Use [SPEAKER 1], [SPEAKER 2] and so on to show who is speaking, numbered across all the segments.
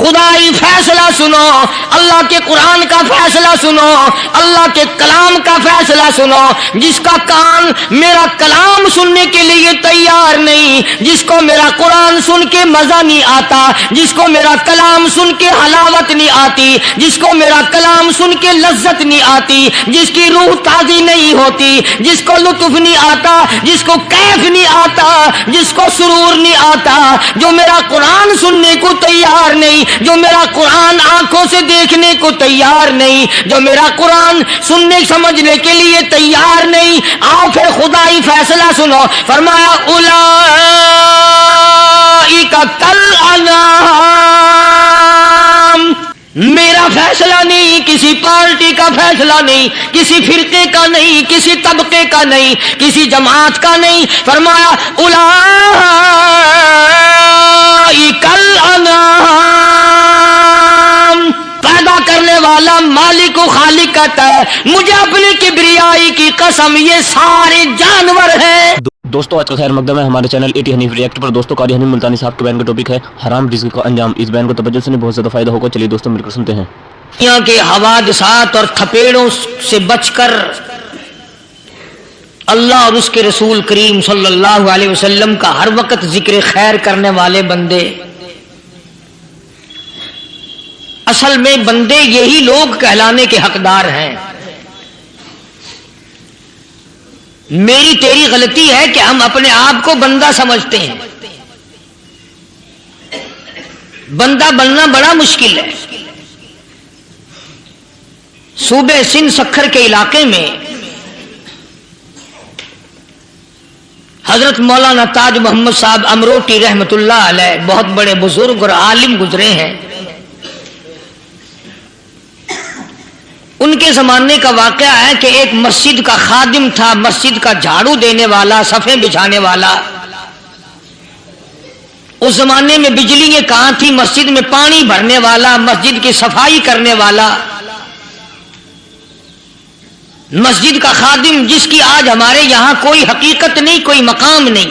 [SPEAKER 1] خدائی فیصلہ سنو، اللہ کے قرآن کا فیصلہ سنو، اللہ کے کلام کا فیصلہ سنو۔ جس کا کان میرا کلام سننے کے لیے تیار نہیں، جس کو میرا قرآن سن کے مزہ نہیں آتا، جس کو میرا کلام سن کے حلاوت نہیں آتی، جس کو میرا کلام سن کے لذت نہیں آتی، جس کی روح تازی نہیں ہوتی، جس کو لطف نہیں آتا، جس کو کیف نہیں آتا، جس کو سرور نہیں آتا، جو میرا قرآن سننے کو تیار نہیں، جو میرا قرآن آنکھوں سے دیکھنے کو تیار نہیں، جو میرا قرآن سننے سمجھنے کے لیے تیار نہیں، آؤ پھر خدائی فیصلہ سنو۔ فرمایا اولئک کالانعام، میرا فیصلہ نہیں، کسی پارٹی کا فیصلہ نہیں، کسی فرقے کا نہیں، کسی طبقے کا نہیں، کسی جماعت کا نہیں۔ فرمایا اولئک الانعام، پیدا کرنے والا مالک و خالق کہتا ہے مجھے اپنی کبریائی کی قسم یہ سارے جانور ہیں۔
[SPEAKER 2] دوستو آج کا خیر مقدم ہے ہمارے چینل ایٹی حنیف ریئیکٹ پر۔ دوستو قاری حنیف ملتانی صاحب کے بیان کا ٹاپک ہے حرام رزق کا انجام۔ اس بیان کو توجہ سے بہت زیادہ فائدہ ہوگا، چلیے دوستو مل کر سنتے ہیں۔
[SPEAKER 1] دنیا کے حوادثات اور تھپیڑوں سے بچ کر اللہ اور اس کے رسول کریم صلی اللہ علیہ وسلم کا ہر وقت ذکر خیر کرنے والے بندے، اصل میں بندے یہی لوگ کہلانے کے حقدار ہیں۔ میری تیری غلطی ہے کہ ہم اپنے آپ کو بندہ سمجھتے ہیں۔ بندہ بننا بڑا مشکل ہے۔ صوبے سندھ سکھر کے علاقے میں حضرت مولانا تاج محمد صاحب امروٹی رحمت اللہ علیہ بہت بڑے بزرگ اور عالم گزرے ہیں۔ ان کے زمانے کا واقعہ ہے کہ ایک مسجد کا خادم تھا، مسجد کا جھاڑو دینے والا، صفیں بچھانے والا۔ اس زمانے میں بجلی کہاں تھی، مسجد میں پانی بھرنے والا، مسجد کی صفائی کرنے والا، مسجد کا خادم جس کی آج ہمارے یہاں کوئی حقیقت نہیں، کوئی مقام نہیں۔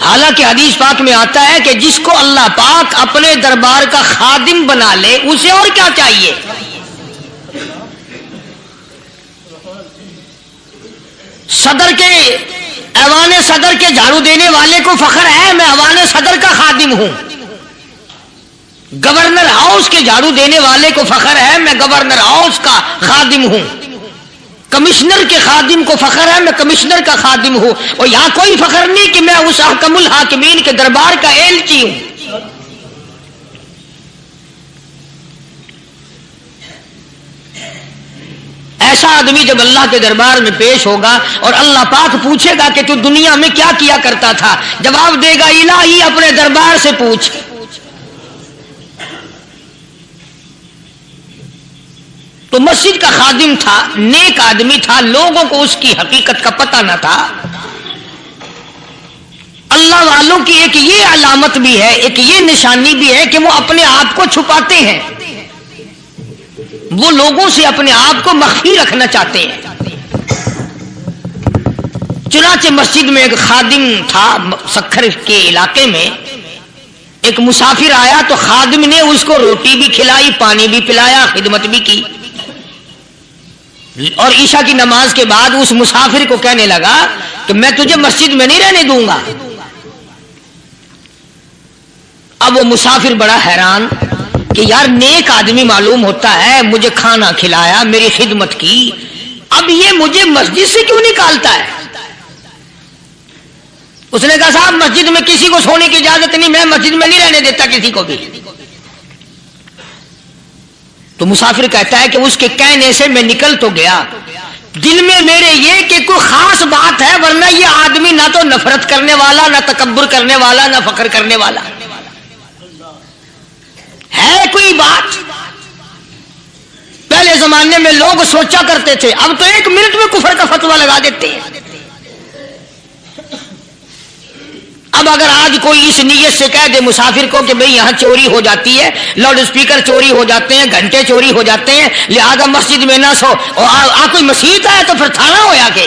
[SPEAKER 1] حالانکہ حدیث پاک میں آتا ہے کہ جس کو اللہ پاک اپنے دربار کا خادم بنا لے اسے اور کیا چاہیے۔ صدر کے ایوان صدر کے جھاڑو دینے والے کو فخر ہے میں ایوان صدر کا خادم ہوں، گورنر ہاؤس کے جھاڑو دینے والے کو فخر ہے میں گورنر ہاؤس کا خادم ہوں، کمشنر کے خادم کو فخر ہے میں کمشنر کا خادم ہوں، اور یہاں کوئی فخر نہیں کہ میں اس حکم الحاکمین کے دربار کا ایلچی ہوں۔ ایسا آدمی جب اللہ کے دربار میں پیش ہوگا اور اللہ پاک پوچھے گا کہ تو دنیا میں کیا کیا کرتا تھا، جواب دے گا الہی اپنے دربار سے پوچھ۔ تو مسجد کا خادم تھا، نیک آدمی تھا، لوگوں کو اس کی حقیقت کا پتہ نہ تھا۔ اللہ والوں کی ایک یہ علامت بھی ہے، ایک یہ نشانی بھی ہے کہ وہ اپنے آپ کو چھپاتے ہیں، وہ لوگوں سے اپنے آپ کو مخفی رکھنا چاہتے ہیں۔ چنانچہ مسجد میں ایک خادم تھا، سکھر کے علاقے میں ایک مسافر آیا تو خادم نے اس کو روٹی بھی کھلائی، پانی بھی پلایا، خدمت بھی کی، اور عشاء کی نماز کے بعد اس مسافر کو کہنے لگا کہ میں تجھے مسجد میں نہیں رہنے دوں گا۔ اب وہ مسافر بڑا حیران کہ یار نیک آدمی معلوم ہوتا ہے، مجھے کھانا کھلایا، میری خدمت کی، اب یہ مجھے مسجد سے کیوں نکالتا ہے؟ اس نے کہا صاحب مسجد میں کسی کو سونے کی اجازت نہیں، میں مسجد میں نہیں رہنے دیتا کسی کو بھی۔ تو مسافر کہتا ہے کہ اس کے کہنے سے میں نکل تو گیا، دل میں میرے یہ کہ کوئی خاص بات ہے، ورنہ یہ آدمی نہ تو نفرت کرنے والا، نہ تکبر کرنے والا، نہ فخر کرنے والا ہے کوئی بات۔ پہلے زمانے میں لوگ سوچا کرتے تھے، اب تو ایک منٹ میں کفر کا فتویٰ لگا دیتے ہیں۔ اب اگر آج کوئی اس نیت سے کہہ دے مسافر کو کہ بھئی یہاں چوری ہو جاتی ہے، لاؤڈ اسپیکر چوری ہو جاتے ہیں، گھنٹے چوری ہو جاتے ہیں، لہذا مسجد میں نہ سو، اور کوئی مسجد ہے تو پھر تھانہ ہو یا کہ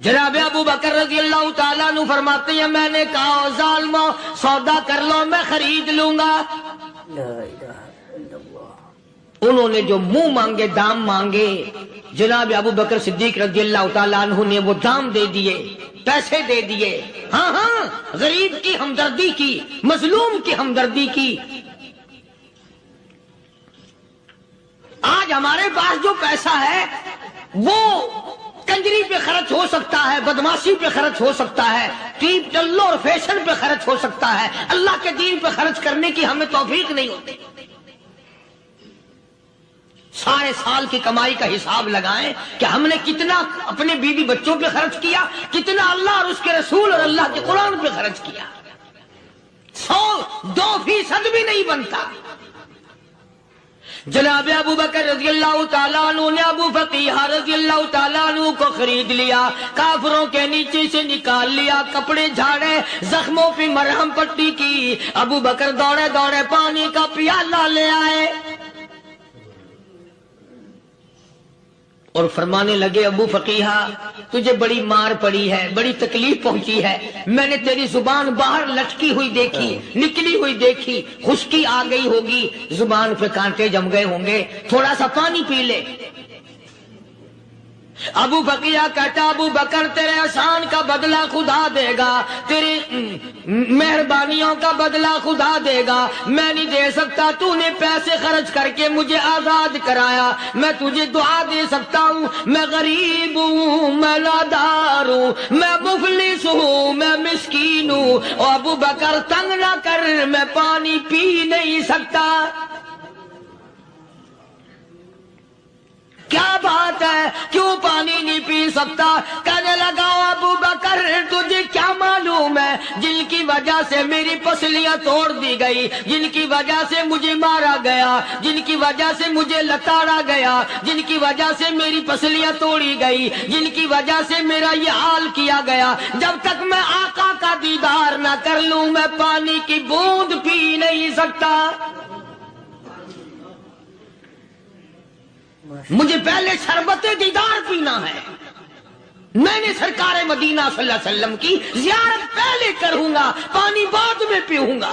[SPEAKER 1] جناب ابو بکر رضی اللہ تعالیٰ عنہ فرماتے ہیں میں نے کہا ظالمو سودا کر لو میں خرید لوں گا. انہوں نے جو منہ مانگے دام مانگے جناب ابو بکر صدیق رضی اللہ تعالیٰ عنہ نے وہ دام دے دیے پیسے دے دیے. ہاں ہاں غریب کی ہمدردی کی مظلوم کی ہمدردی کی. آج ہمارے پاس جو پیسہ ہے وہ کنجری پہ خرچ ہو سکتا ہے بدماشی پہ خرچ ہو سکتا ہے ٹیپ چلو اور فیشن پہ خرچ ہو سکتا ہے اللہ کے دین پہ خرچ کرنے کی ہمیں توفیق نہیں ہوتی. سارے سال کی کمائی کا حساب لگائیں کہ ہم نے کتنا اپنے بیوی بچوں پہ خرچ کیا کتنا اللہ اور اس کے رسول اور اللہ کے قرآن پہ خرچ کیا. 100-2% بھی نہیں بنتا. جناب ابو بکر رضی اللہ تعالیٰ عنہ نے ابو فقیہ رضی اللہ تعالیٰ عنہ کو خرید لیا کافروں کے نیچے سے نکال لیا کپڑے جھاڑے زخموں پہ مرہم پٹی کی. ابو بکر دوڑے دوڑے پانی کا پیالہ لے آئے اور فرمانے لگے ابو فقیہ تجھے بڑی مار پڑی ہے بڑی تکلیف پہنچی ہے میں نے تیری زبان باہر لٹکی ہوئی دیکھی نکلی ہوئی دیکھی خشکی آ گئی ہوگی زبان پہ کانٹے جم گئے ہوں گے تھوڑا سا پانی پی لے. ابو فقیہ کہتا ابو بکر تیرے احسان کا بدلہ خدا دے گا تیری مہربانیوں کا بدلہ خدا دے گا میں نہیں دے سکتا تو نے پیسے خرچ کر کے مجھے آزاد کرایا میں تجھے دعا دے سکتا ہوں میں غریب ہوں میں نادار ہوں میں مفلس ہوں میں مسکین ہوں اور ابو بکر تنگ نہ کر میں پانی پی نہیں سکتا. کیا بات ہے کیوں پانی نہیں پی سکتا؟ کہنے لگا ابو بکر تجھے کیا معلوم ہے جن کی وجہ سے میری پسلیاں توڑ دی گئی جن کی وجہ سے مجھے مارا گیا جن کی وجہ سے مجھے لتاڑا گیا جن کی وجہ سے میری پسلیاں توڑی گئی جن کی وجہ سے میرا یہ حال کیا گیا جب تک میں آقا کا دیدار نہ کر لوں میں پانی کی بوند پی نہیں سکتا. مجھے پہلے شربت دیدار پینا ہے میں نے سرکار مدینہ صلی اللہ علیہ وسلم کی زیارت پہلے کروں گا پانی بعد میں پیوں گا.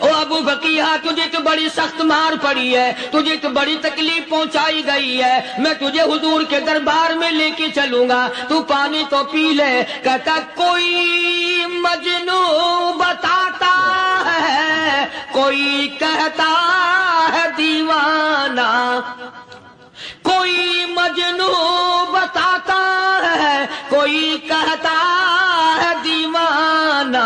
[SPEAKER 1] او ابو فقیہ تجھے تو بڑی سخت مار پڑی ہے تجھے تو بڑی تکلیف پہنچائی گئی ہے میں تجھے حضور کے دربار میں لے کے چلوں گا تو پانی تو پی لے. کہتا کوئی مجنوں بتاتا ہے کوئی کہتا ہے دیوانہ کوئی مجنوں بتاتا ہے کوئی کہتا ہے دیوانہ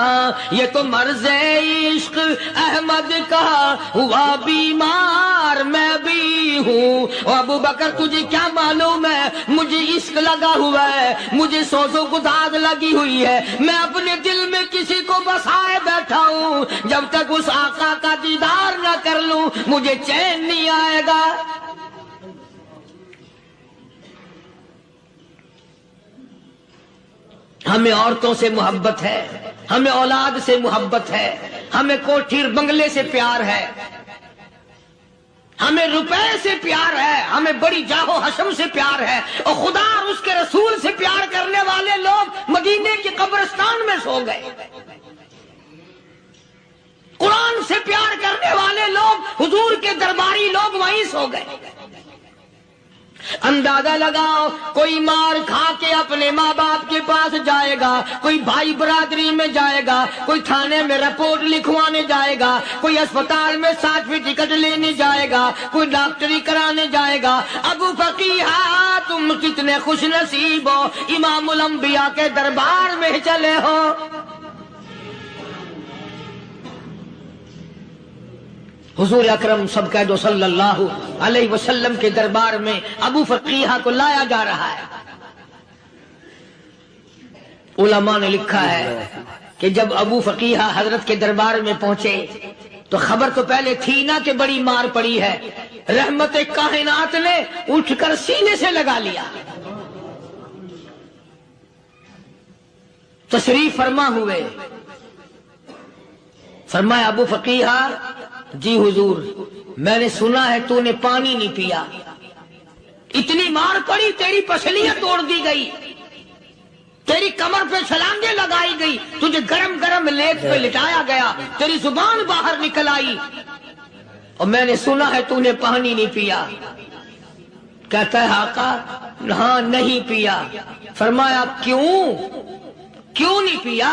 [SPEAKER 1] یہ تو مرض عشق احمد کا ہوا بیمار میں بھی ہوں. اور ابو بکر تجھے کیا معلوم ہے مجھے عشق لگا ہوا ہے مجھے سوز و گداز لگی ہوئی ہے میں اپنے دل میں کسی کو بسائے بیٹھا ہوں جب تک اس آقا کا دیدار نہ کر لوں مجھے چین نہیں آئے گا. ہمیں عورتوں سے محبت ہے ہمیں اولاد سے محبت ہے ہمیں کوٹھی بنگلے سے پیار ہے ہمیں روپے سے پیار ہے ہمیں بڑی جاہ و حشم سے پیار ہے اور خدا اور اس کے رسول سے پیار کرنے والے لوگ مدینے کے قبرستان میں سو گئے. قرآن سے پیار کرنے والے لوگ حضور کے درباری لوگ وہیں سو گئے. اندازہ لگاؤ کوئی مار کھا کے اپنے ماں باپ کے پاس جائے گا کوئی بھائی برادری میں جائے گا کوئی تھانے میں رپورٹ لکھوانے جائے گا کوئی اسپتال میں 60ویں ٹکٹ لینے جائے گا کوئی ڈاکٹری کرانے جائے گا. ابو فقیہ تم کتنے خوش نصیب ہو امام الانبیاء کے دربار میں چلے ہو. حضور اکرم سب کہہ دو صلی اللہ علیہ وسلم کے دربار میں ابو فقیہ کو لایا جا رہا ہے. علماء نے لکھا ہے کہ جب ابو فقیہ حضرت کے دربار میں پہنچے تو خبر تو پہلے تھی نا کہ بڑی مار پڑی ہے رحمت کائنات نے اٹھ کر سینے سے لگا لیا. تشریف فرما ہوئے فرمایا ابو فقیہ جی حضور میں نے سنا ہے تو نے پانی نہیں پیا اتنی مار پڑی تیری پسلیاں توڑ دی گئی، تیری کمر پہ چھلانگیں لگائی گئی، تجھے گرم گرم لیپ پہ لٹایا گیا، تیری زبان باہر نکل آئی، اور میں نے سنا ہے تو نے پانی نہیں پیا۔ کہتا ہے آقا ہاں نہیں پیا۔ فرمایا کیوں نہیں پیا؟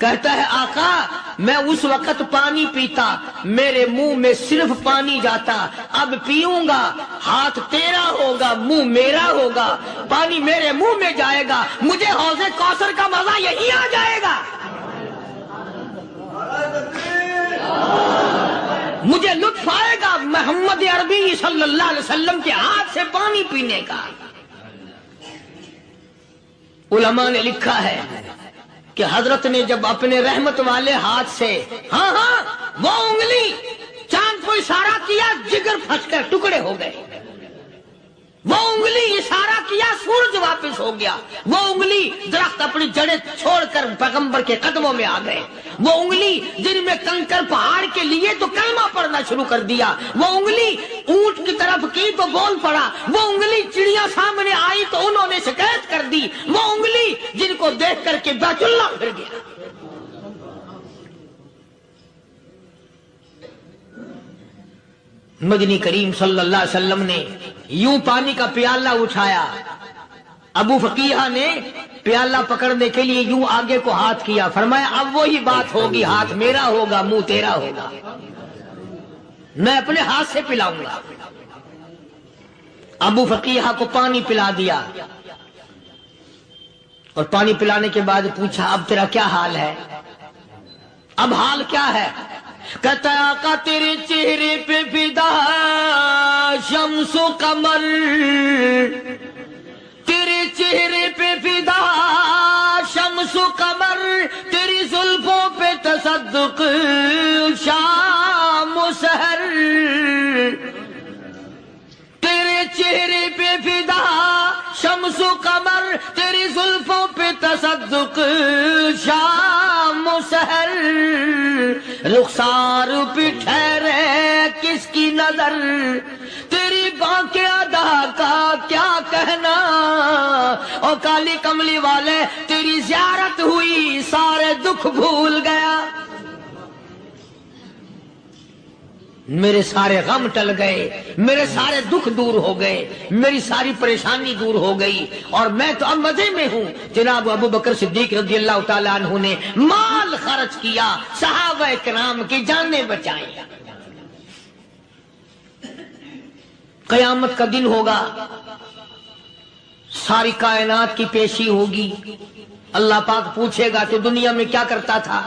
[SPEAKER 1] کہتا ہے آقا میں اس وقت پانی پیتا، میرے منہ میں صرف پانی جاتا، اب پیوں گا ہاتھ تیرا ہوگا، منہ میرا ہوگا، پانی میرے منہ میں جائے گا، مجھے حوض کوثر کا مزہ یہی آ جائے گا، مجھے لطف آئے گا محمد عربی صلی اللہ علیہ وسلم کے ہاتھ سے پانی پینے کا۔ علماء نے لکھا ہے کہ حضرت نے جب اپنے رحمت والے ہاتھ سے ہاں وہ انگلی چاند کو اشارہ کیا، جگر پھنس کر ٹکڑے ہو گئے، وہ انگلی اشارہ کیا، سورج واپس ہو گیا، وہ انگلی درخت اپنی جڑیں چھوڑ کر پیغمبر کے قدموں میں آ گئے، وہ انگلی جن میں کنکر پہاڑ کے لیے تو کلمہ پڑھنا شروع کر دیا، وہ انگلی اونٹ کی طرف کی تو بول پڑا، وہ انگلی چڑیا سامنے آئی تو انہوں نے شکایت کر دی، وہ انگلی جن کو دیکھ کر کے بیت اللہ پھر گیا۔ مدنی کریم صلی اللہ علیہ وسلم نے یوں پانی کا پیالہ اٹھایا، ابو فقیہ نے پیالہ پکڑنے کے لیے یوں آگے کو ہاتھ کیا، فرمایا اب وہی بات ہوگی، ہاتھ میرا ہوگا منہ تیرا ہوگا، میں اپنے ہاتھ سے پلاؤں گا۔ ابو فقیہ کو پانی پلا دیا، اور پانی پلانے کے بعد پوچھا اب تیرا کیا حال ہے؟ اب حال کیا ہے؟ کہتا ہے آقا تیرے چہرے پہ فدا شمس و قمر، تیرے چہرے پہ فدا شمس و قمر، تیری زلفوں پہ تصدق شام و سحر، تیرے چہرے پہ فدا شمس و قمر، تیری زلفوں پہ تصدق شام و سحر، رخسار پہ ٹھہرے کس کی نظر، تیری بانکے ادا کا کیا کہنا، اور کالی کملی والے تیری زیارت ہوئی سارے دکھ بھول گیا، میرے سارے غم ٹل گئے، میرے سارے دکھ دور ہو گئے، میری ساری پریشانی دور ہو گئی، اور میں تو اب مزے میں ہوں۔ جناب ابو بکر صدیق رضی اللہ تعالیٰ عنہ نے مال خرچ کیا، صحابہ کرام کی جانیں بچائیں۔ قیامت کا دن ہوگا، ساری کائنات کی پیشی ہوگی، اللہ پاک پوچھے گا کہ دنیا میں کیا کرتا تھا؟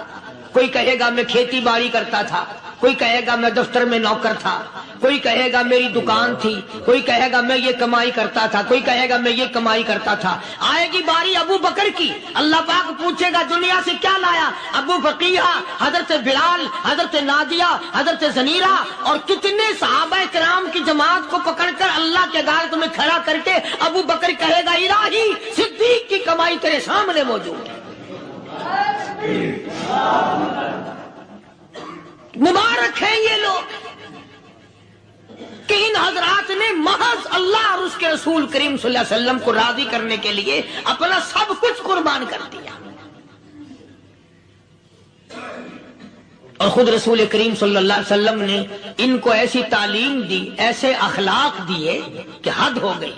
[SPEAKER 1] کوئی کہے گا میں کھیتی باڑی کرتا تھا، کوئی کہے گا میں دفتر میں نوکر تھا، کوئی کہے گا میری دکان تھی، کوئی کہے گا میں یہ کمائی کرتا تھا، کوئی کہے گا میں یہ کمائی کرتا تھا۔ آئے گی باری ابو بکر کی، اللہ پاک پوچھے گا دنیا سے کیا لایا؟ ابو فقیہ، حضرت بلال، حضرت نادیہ، حضرت زنیرہ اور کتنے صحابہ کرام کی جماعت کو پکڑ کر اللہ کے عدالت میں کھڑا کر کے ابو بکر کہے گا الہی صدیق کی کمائی تیرے سامنے موجود ہے۔ مبارک ہیں یہ لوگ کہ ان حضرات نے محض اللہ اور اس کے رسول کریم صلی اللہ علیہ وسلم کو راضی کرنے کے لیے اپنا سب کچھ قربان کر دیا، اور خود رسول کریم صلی اللہ علیہ وسلم نے ان کو ایسی تعلیم دی، ایسے اخلاق دیے کہ حد ہو گئی۔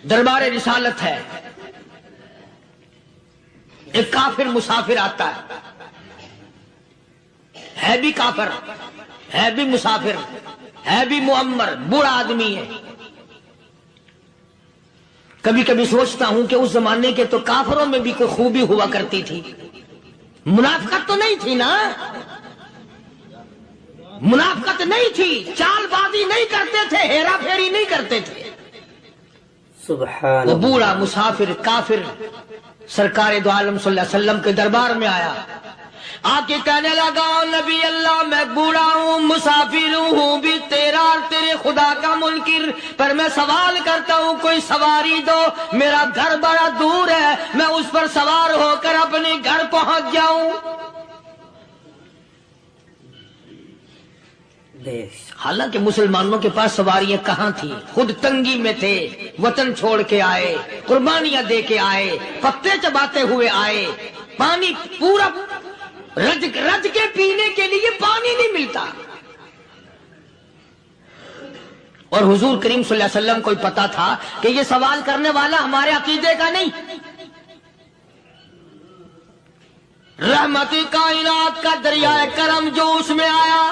[SPEAKER 1] دربار رسالت ہے، ایک کافر مسافر آتا ہے بھی کافر، ہے بھی مسافر، ہے بھی معمر، بوڑھا آدمی ہے۔ کبھی کبھی سوچتا ہوں کہ اس زمانے کے تو کافروں میں بھی کوئی خوبی ہوا کرتی تھی، منافقت تو نہیں تھی نا، منافقت نہیں تھی، چال بازی نہیں کرتے تھے، ہیرا پھیری نہیں کرتے تھے۔
[SPEAKER 3] سبحان
[SPEAKER 1] وہ بوڑھا مسافر کافر سرکار دو عالم صلی اللہ علیہ وسلم کے دربار میں آیا، آ کے کہنے لگا نبی اللہ میں بوڑھا ہوں، مسافر ہوں بھی تیرا اور تیرے خدا کا منکر، پر میں سوال کرتا ہوں کوئی سواری دو، میرا گھر بڑا دور ہے، میں اس پر سوار ہو کر اپنے گھر پہنچ جاؤں۔ حالانکہ مسلمانوں کے پاس سواریاں کہاں تھی، خود تنگی میں تھے، وطن چھوڑ کے آئے، قربانیاں دے کے آئے، پتے چباتے ہوئے آئے، پانی پورا رج کے پینے کے لیے پانی نہیں ملتا، اور حضور کریم صلی اللہ علیہ وسلم کو پتا تھا کہ یہ سوال کرنے والا ہمارے عقیدے کا نہیں، رحمت کائنات کا دریائے کرم جو اس میں آیا،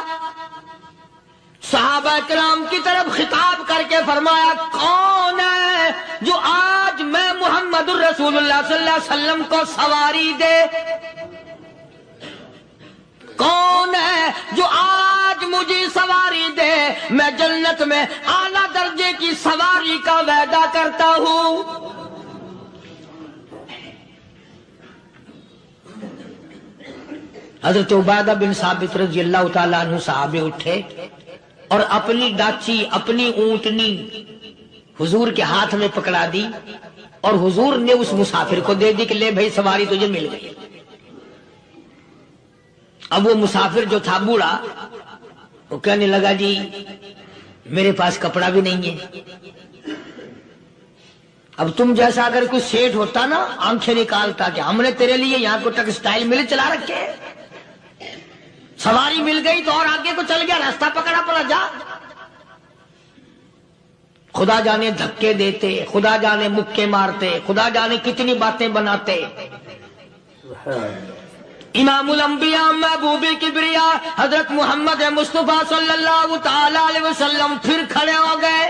[SPEAKER 1] صحابہ کرام کی طرف خطاب کر کے فرمایا کون ہے جو آج میں محمد الرسول اللہ صلی اللہ علیہ وسلم کو سواری دے، کون ہے جو آج مجھے سواری دے، میں جنت میں اعلیٰ درجے کی سواری کا وعدہ کرتا ہوں۔ حضرت عبادہ بن ثابت رضی اللہ تعالیٰ عنہ صحابے اٹھے اور اپنی ڈاچی، اپنی اونٹنی حضور کے ہاتھ میں پکڑا دی، اور حضور نے اس مسافر کو دے دی کہ لے بھائی سواری تجھے مل گئی۔ اب وہ مسافر جو تھا بوڑھا، وہ کہنے لگا جی میرے پاس کپڑا بھی نہیں ہے، اب تم جیسا اگر کوئی سیٹ ہوتا نا آنکھیں نکالتا کہ ہم نے تیرے لیے یہاں کو ٹیکسٹائل مل چلا رکھے، سواری مل گئی تو اور آگے کو چل گیا، راستہ پکڑا پڑا جا۔ خدا جانے دھکے دیتے، خدا جانے مکے مارتے، خدا جانے کتنی باتیں بناتے۔ امام الانبیاء محبوب کبریا حضرت محمد مصطفیٰ صلی اللہ تعالی علیہ وسلم پھر کھڑے ہو گئے،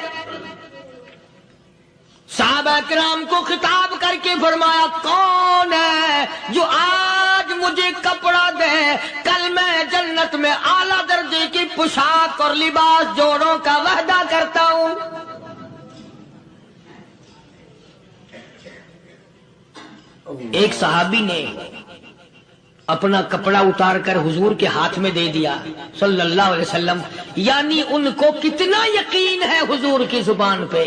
[SPEAKER 1] صحابہ کرام کو خطاب کر کے فرمایا کون ہے جو آج مجھے کپڑا دے، کل میں جنت میں اعلیٰ درجے کی پوشاک اور لباس جوڑوں کا وعدہ کرتا ہوں۔ ایک صحابی نے اپنا کپڑا اتار کر حضور کے ہاتھ میں دے دیا صلی اللہ علیہ وسلم، یعنی ان کو کتنا یقین ہے حضور کی زبان پہ،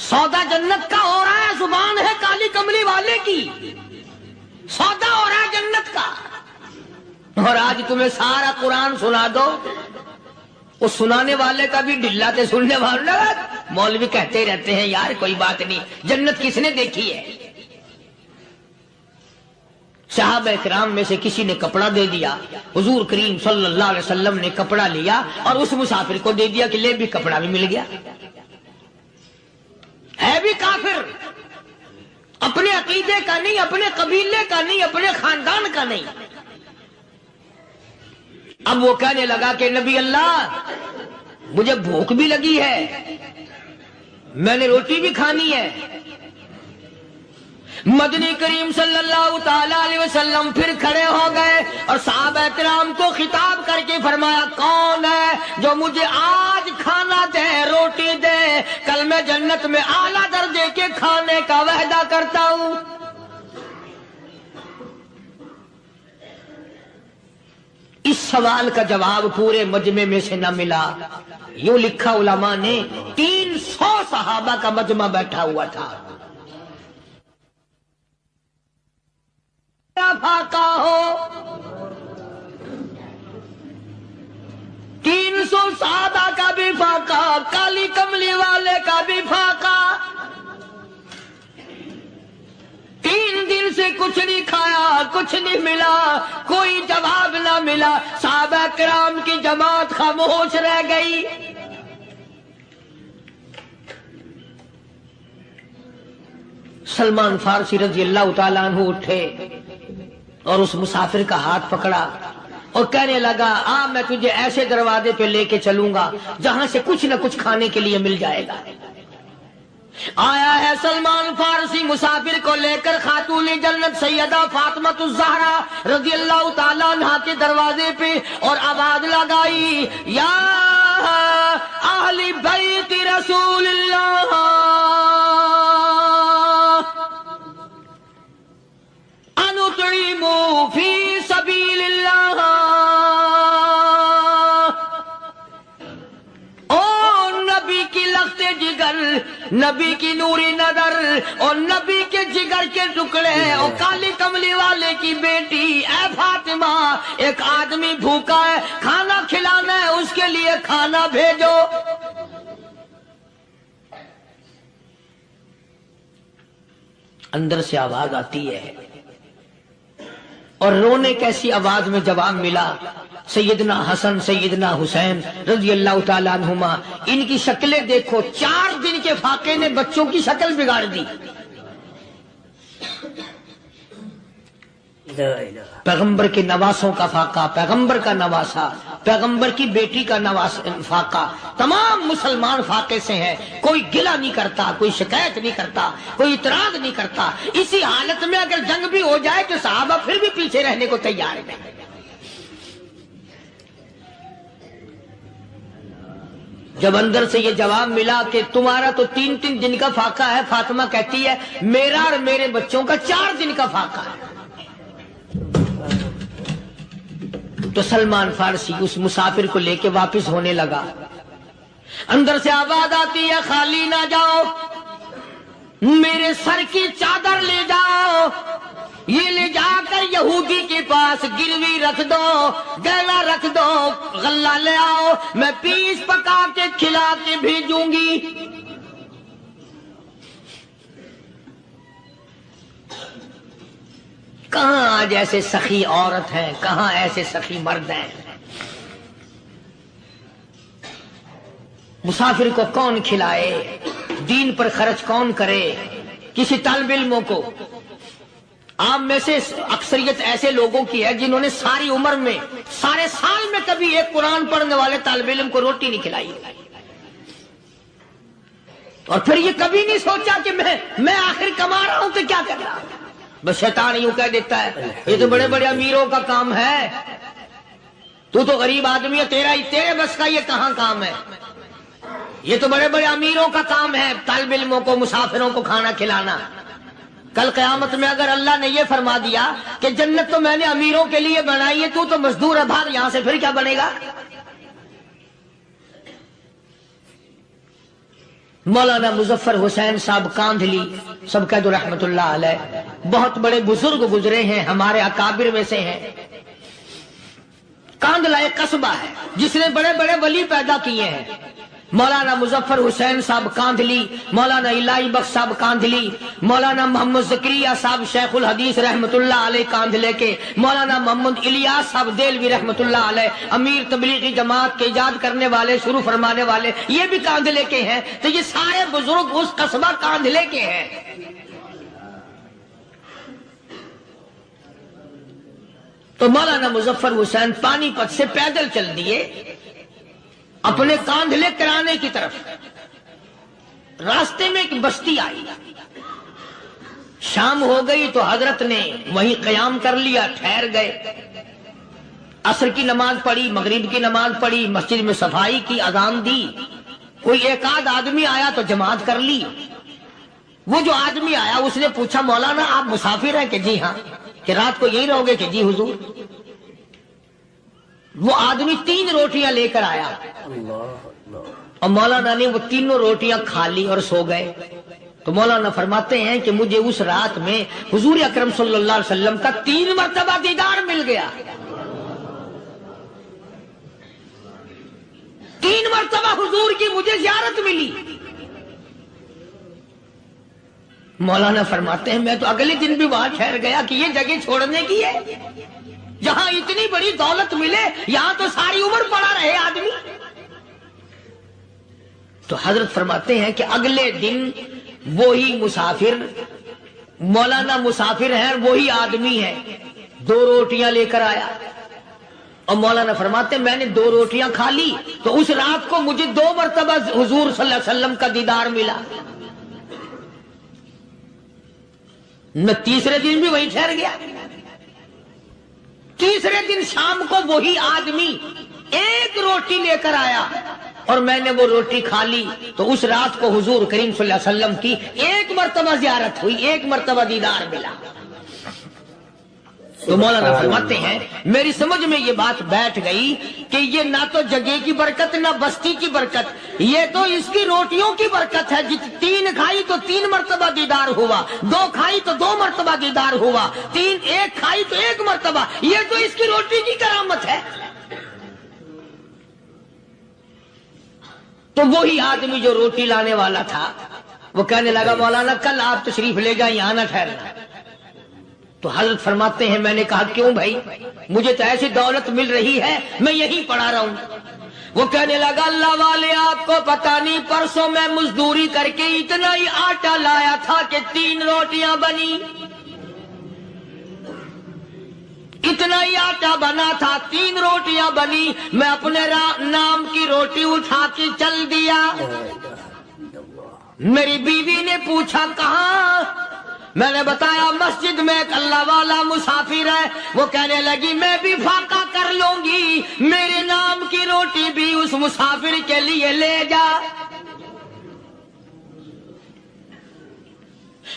[SPEAKER 1] سودا جنت کا ہو رہا ہے، زبان ہے کالی کملی والے کی، سودا ہو رہا ہے جنت کا۔ اور آج تمہیں سارا قرآن سنا دو، اس سنانے والے کا بھی ڈھلا تے سننے والا، مولوی کہتے رہتے ہیں یار کوئی بات نہیں، جنت کس نے دیکھی ہے؟ صحابہ کرام میں سے کسی نے کپڑا دے دیا، حضور کریم صلی اللہ علیہ وسلم نے کپڑا لیا اور اس مسافر کو دے دیا کہ لے بھی کپڑا بھی مل گیا۔ ہے بھی کافر، اپنے عقیدے کا نہیں، اپنے قبیلے کا نہیں، اپنے خاندان کا نہیں۔ اب وہ کہنے لگا کہ نبی اللہ مجھے بھوک بھی لگی ہے، میں نے روٹی بھی کھانی ہے۔ مدنی کریم صلی اللہ تعالی علیہ وسلم پھر کھڑے ہو گئے اور صحابہ کرام کو خطاب کر کے فرمایا کون ہے جو مجھے آج کھانا دے، روٹی دے، کل میں جنت میں اعلیٰ درجے کے کھانے کا وعدہ کرتا ہوں۔ اس سوال کا جواب پورے مجمع میں سے نہ ملا، یوں لکھا علماء نے 300 صحابہ کا مجمع بیٹھا ہوا تھا، فاقہ ہو 300 صحابہ کا بھی فاقہ، کالی کملی والے کا بھی فاقہ، 3 دن سے کچھ نہیں کھایا، کچھ نہیں ملا، کوئی جواب نہ ملا، صحابہ کرام کی جماعت خاموش رہ گئی۔ سلمان فارسی رضی اللہ تعالیٰ عنہ اٹھے اور اس مسافر کا ہاتھ پکڑا اور کہنے لگا میں تجھے ایسے دروازے پہ لے کے چلوں گا جہاں سے کچھ نہ کچھ کھانے کے لیے مل جائے گا۔ آیا ہے سلمان فارسی مسافر کو لے کر خاتون جنت سیدہ فاطمہ الزہرا رضی اللہ تعالیٰ عنہا کے دروازے پہ اور آواز لگائی یا اہل بیت رسول اللہ انطعموا فی سبیل اللہ، نبی کی لخت جگر، نبی کی نوری نظر اور نبی کے جگر کے ٹکڑے اور کالی کملی والے کی بیٹی اے فاطمہ، ایک آدمی بھوکا ہے، کھانا کھلانا لیے کھانا بھیجو. اندر سے آواز آتی ہے اور رونے کیسی آواز میں جواب ملا. سیدنا حسن سیدنا حسین رضی اللہ تعالیٰ عنہما، ان کی شکلیں دیکھو، 4 دن کے فاقے نے بچوں کی شکل بگاڑ دی. پیغمبر کے نواسوں کا فاقہ، پیغمبر کا نواسا، پیغمبر کی بیٹی کا فاقہ، تمام مسلمان فاقے سے ہیں. کوئی گلہ نہیں کرتا، کوئی شکایت نہیں کرتا، کوئی اعتراض نہیں کرتا. اسی حالت میں اگر جنگ بھی ہو جائے تو صحابہ پھر بھی پیچھے رہنے کو تیار ہیں. جب اندر سے یہ جواب ملا کہ تمہارا تو 3 دن کا فاقہ ہے، فاطمہ کہتی ہے میرا اور میرے بچوں کا 4 دن کا فاقہ ہے. تو سلمان فارسی اس مسافر کو لے کے واپس ہونے لگا. اندر سے آواز آتی ہے خالی نہ جاؤ، میرے سر کی چادر لے جاؤ، یہ لے جا کر یہودی کے پاس گروی رکھ دو، گلا رکھ دو، غلہ لے آؤ، میں پیس پکا کے کھلا کے بھیجوں گی. کہاں آج ایسے سخی عورت ہیں، کہاں ایسے سخی مرد ہیں. مسافر کو کون کھلائے، دین پر خرچ کون کرے. کسی طالب علموں کو، آپ میں سے اکثریت ایسے لوگوں کی ہے جنہوں نے ساری عمر میں، سارے سال میں کبھی ایک قرآن پڑھنے والے طالب علم کو روٹی نہیں کھلائی، اور پھر یہ کبھی نہیں سوچا کہ میں آخر کما رہا ہوں تو کیا کر رہا ہوں. بس شیطان یوں کہہ دیتا ہے یہ تو بڑے بڑے امیروں کا کام ہے، تو غریب آدمی ہے، تیرے بس کا یہ کہاں کام ہے. یہ تو بڑے بڑے امیروں کا کام ہے طالب علموں کو، مسافروں کو کھانا کھلانا. کل قیامت میں اگر اللہ نے یہ فرما دیا کہ جنت تو میں نے امیروں کے لیے بنائی ہے، تو مزدور ہے، بھاگ یہاں سے، پھر کیا بنے گا. مولانا مظفر حسین صاحب کاندھلی سب کہہ دو رحمت اللہ علیہ، بہت بڑے بزرگ گزرے ہیں، ہمارے اکابر میں سے ہیں. کاندھلا ایک قصبہ ہے جس نے بڑے بڑے ولی پیدا کیے ہیں. مولانا مظفر حسین صاحب کاندھلی، مولانا الہی بخش صاحب کاندھلی، مولانا محمد زکریا صاحب شیخ الحدیث رحمت اللہ علیہ کاندھلے کے، مولانا محمد الیاس صاحب دیلوی رحمت اللہ علیہ امیر تبلیغی جماعت کے ایجاد کرنے والے، شروع فرمانے والے، یہ بھی کاندھلے کے ہیں. تو یہ سارے بزرگ اس قصبہ کاندھلے کے ہیں. تو مولانا مظفر حسین پانی پت سے پیدل چل دیے اپنے کاندھلے کرانے کی طرف. راستے میں ایک بستی آئی، شام ہو گئی تو حضرت نے وہیں قیام کر لیا، ٹھہر گئے. عصر کی نماز پڑھی، مغرب کی نماز پڑھی، مسجد میں صفائی کی، اذان دی. کوئی ایک آدھ آدمی آیا تو جماعت کر لی. وہ جو آدمی آیا اس نے پوچھا مولانا آپ مسافر ہیں؟ کہ جی ہاں. کہ رات کو یہی رہو گے؟ کہ جی حضور. وہ آدمی 3 روٹیاں لے کر آیا اور مولانا نے وہ 3 روٹیاں کھا لی اور سو گئے. تو مولانا فرماتے ہیں کہ مجھے اس رات میں حضور اکرم صلی اللہ علیہ وسلم کا 3 مرتبہ دیدار مل گیا. 3 مرتبہ حضور کی مجھے زیارت ملی. مولانا فرماتے ہیں میں تو اگلے دن بھی وہاں ٹھہر گیا کہ یہ جگہ چھوڑنے کی ہے، جہاں اتنی بڑی دولت ملے یہاں تو ساری عمر پڑا رہے آدمی. تو حضرت فرماتے ہیں کہ اگلے دن وہی مسافر، مولانا مسافر ہیں، وہی آدمی ہے، 2 روٹیاں لے کر آیا. اور مولانا فرماتے ہیں میں نے 2 روٹیاں کھا لی تو اس رات کو مجھے 2 مرتبہ حضور صلی اللہ علیہ وسلم کا دیدار ملا. میں تیسرے دن بھی وہی ٹھہر گیا. تیسرے دن شام کو وہی آدمی 1 روٹی لے کر آیا اور میں نے وہ روٹی کھا لی. تو اس رات کو حضور کریم صلی اللہ علیہ وسلم کی 1 مرتبہ زیارت ہوئی، 1 مرتبہ دیدار ملا. تو مولانا فرماتے ہیں میری سمجھ میں یہ بات بیٹھ گئی کہ یہ نہ تو جگہ کی برکت نہ بستی کی برکت، یہ تو اس کی روٹیوں کی برکت ہے. 3 کھائی تو 3 مرتبہ دیدار ہوا، 2 کھائی تو 2 مرتبہ دیدار ہوا، 1 کھائی تو 1 مرتبہ. یہ تو اس کی روٹی کی کرامت ہے. تو وہی آدمی جو روٹی لانے والا تھا وہ کہنے لگا مولانا کل آپ تشریف لے جائیں، یہاں نہ ٹھہرنا۔ تو حضرت فرماتے ہیں میں نے کہا کیوں بھائی، مجھے تو ایسی دولت مل رہی ہے میں یہیں پڑا رہا ہوں۔ وہ کہنے لگا اللہ والے آپ کو پتہ نہیں، پرسوں میں مزدوری کر کے اتنا ہی آٹا لایا تھا کہ 3 روٹیاں بنی، اتنا ہی آٹا بنا تھا 3 روٹیاں بنی، میں اپنے نام کی روٹی اٹھا کے چل دیا۔ میری بیوی نے پوچھا کہاں؟ میں نے بتایا مسجد میں ایک اللہ والا مسافر ہے۔ وہ کہنے لگی میں بھی فاقہ کر لوں گی، میرے نام کی روٹی بھی اس مسافر کے لیے لے جا۔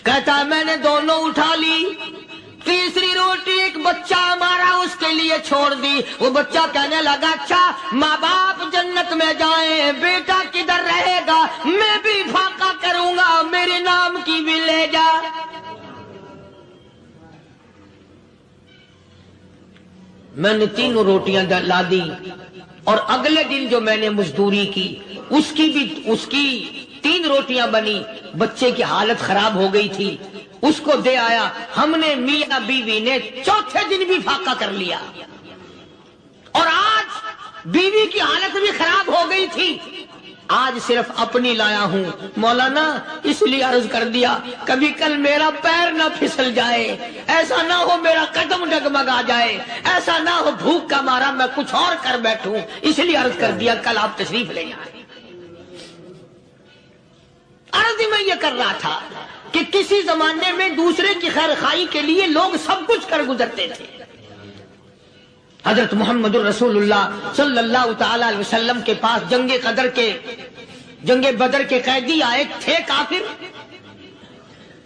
[SPEAKER 1] کہتا ہے میں نے دونوں اٹھا لی، تیسری روٹی ایک بچہ ہمارا اس کے لیے چھوڑ دی۔ وہ بچہ کہنے لگا اچھا ماں باپ جنت میں جائیں، بیٹا کدھر رہے گا؟ میں بھی فاقہ کروں گا، میرے نام کی بھی لے جا۔ میں نے 3 روٹیاں لا دی، اور اگلے دن جو میں نے مزدوری کی اس کی 3 روٹیاں بنی۔ بچے کی حالت خراب ہو گئی تھی، اس کو دے آیا۔ ہم نے میاں بیوی نے چوتھے دن بھی فاقہ کر لیا، اور آج بیوی کی حالت بھی خراب ہو گئی تھی، آج صرف اپنی لایا ہوں۔ مولانا اس لیے عرض کر دیا کبھی کل میرا پیر نہ پھسل جائے، ایسا نہ ہو میرا قدم ڈگمگا جائے، ایسا نہ ہو بھوک کا مارا میں کچھ اور کر بیٹھوں، اس لیے عرض کر دیا کل آپ تشریف لے جائیں۔ عرض میں یہ کر رہا تھا کہ کسی زمانے میں دوسرے کی خیر خواہی کے لیے لوگ سب کچھ کر گزرتے تھے۔ حضرت محمد الرسول اللہ صلی اللہ تعالی علیہ وسلم کے پاس جنگ بدر کے قیدی آئے تھے، کافر،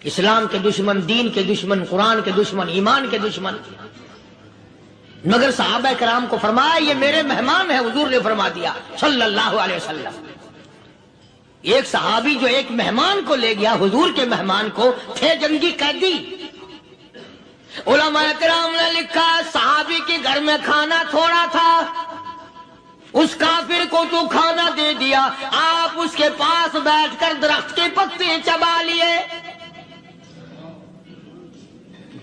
[SPEAKER 1] اسلام کے دشمن، دین کے دشمن، قرآن کے دشمن، ایمان کے دشمن۔ مگر صحابہ کرام کو فرمایا یہ میرے مہمان ہیں، حضور نے فرما دیا صلی اللہ علیہ وسلم۔ ایک صحابی جو ایک مہمان کو لے گیا، حضور کے مہمان کو، تھے جنگی قیدی۔ علماء کرام نے لکھا صحابی کے گھر میں کھانا تھوڑا تھا، اس کافر کو تو کھانا دے دیا، آپ اس کے پاس بیٹھ کر درخت کے پتے چبا لیے۔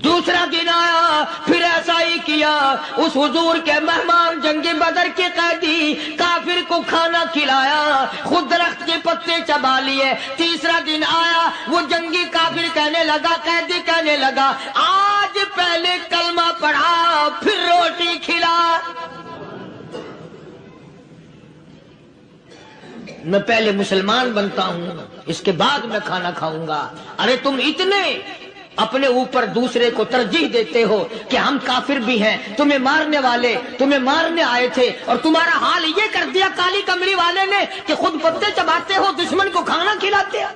[SPEAKER 1] دوسرا دن آیا پھر ایسا ہی کیا، اس حضور کے مہمان جنگ بدر کے قیدی کافر کو کھانا کھلایا، خود درخت کے پتے چبا لیے۔ تیسرا دن آیا وہ جنگی کافر کہنے لگا، قیدی کہنے لگا آج پہلے کلمہ پڑھا پھر روٹی کھلا، میں پہلے مسلمان بنتا ہوں اس کے بعد میں کھانا کھاؤں گا۔ ارے تم اتنے اپنے اوپر دوسرے کو ترجیح دیتے ہو کہ ہم کافر بھی ہیں، تمہیں مارنے والے تمہیں مارنے آئے تھے، اور تمہارا حال یہ کر دیا کالی کمری والے نے کہ خود پتے چباتے ہو، دشمن کو کھانا کھلاتے ہو،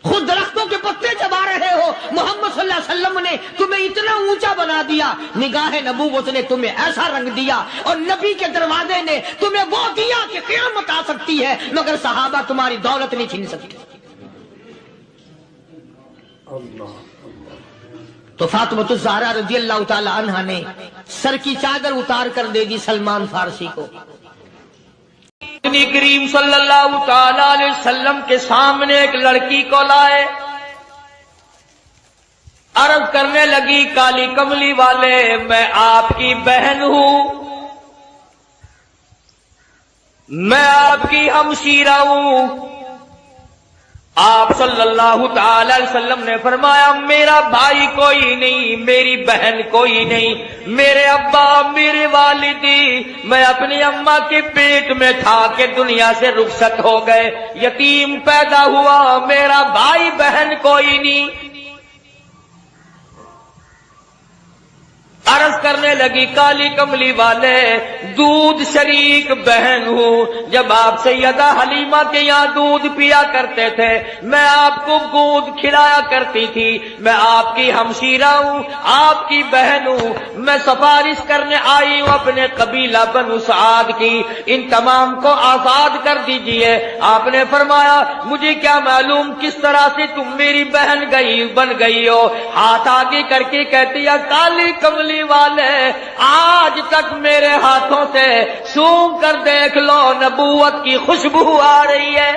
[SPEAKER 1] خود درختوں کے پتے چبا رہے ہو۔ محمد صلی اللہ علیہ وسلم نے تمہیں اتنا اونچا بنا دیا، نگاہ نبوت نے تمہیں ایسا رنگ دیا، اور نبی کے دروازے نے تمہیں وہ دیا کہ قیامت آ سکتی ہے، مگر صحابہ تمہاری دولت نہیں چھین سکتے۔ تو فاطمۃ الزہرا رضی اللہ تعالی عنہا نے سر کی چادر اتار کر دے دی سلمان فارسی کو۔
[SPEAKER 3] نبی کریم صلی اللہ تعالی علیہ وسلم کے سامنے ایک لڑکی کو لائے، عرض کرنے لگی کالی کملی والے میں آپ کی بہن ہوں، میں آپ کی ہمشیرہ ہوں۔ آپ صلی اللہ تعالی علیہ وسلم نے فرمایا میرا بھائی کوئی نہیں، میری بہن کوئی نہیں، میرے ابا میرے والدی میں اپنی اماں کے پیٹ میں تھا کہ دنیا سے رخصت ہو گئے، یتیم پیدا ہوا، میرا بھائی بہن کوئی نہیں۔ عرض کرنے لگی کالی کملی والے دودھ شریک بہن ہوں، جب آپ سیدہ حلیمہ کے یہاں دودھ پیا کرتے تھے میں آپ کو دودھ کھلایا کرتی تھی، میں آپ کی ہمشیرہ ہوں، آپ کی بہن ہوں، میں سفارش کرنے آئی ہوں اپنے قبیلہ بنو سعد کی، ان تمام کو آزاد کر دیجئے۔ آپ نے فرمایا مجھے کیا معلوم کس طرح سے تم میری بہن بن گئی ہو، ہاتھ آگے کر کے کہتی ہے کالی کملی کملی والے آج تک میرے ہاتھوں سے سونگھ کر دیکھ لو نبوت کی خوشبو آ رہی ہے.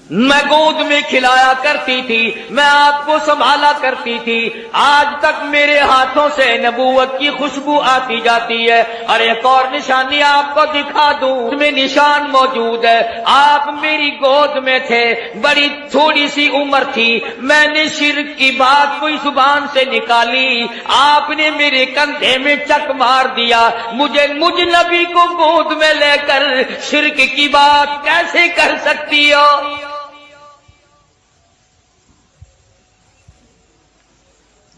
[SPEAKER 3] میں گود میں کھلایا کرتی تھی, میں آپ کو سنبھالا کرتی تھی, آج تک میرے ہاتھوں سے نبوت کی خوشبو آتی جاتی ہے. اور ایک اور نشانی آپ کو دکھا دوں, اس میں نشان موجود ہے. آپ میری گود میں تھے, بڑی تھوڑی سی عمر تھی, میں نے شرک کی بات کوئی زبان سے نکالی, آپ نے میرے کندھے میں چک مار دیا. مجھ نبی کو گود میں لے کر شرک کی بات کیسے کر سکتی ہو؟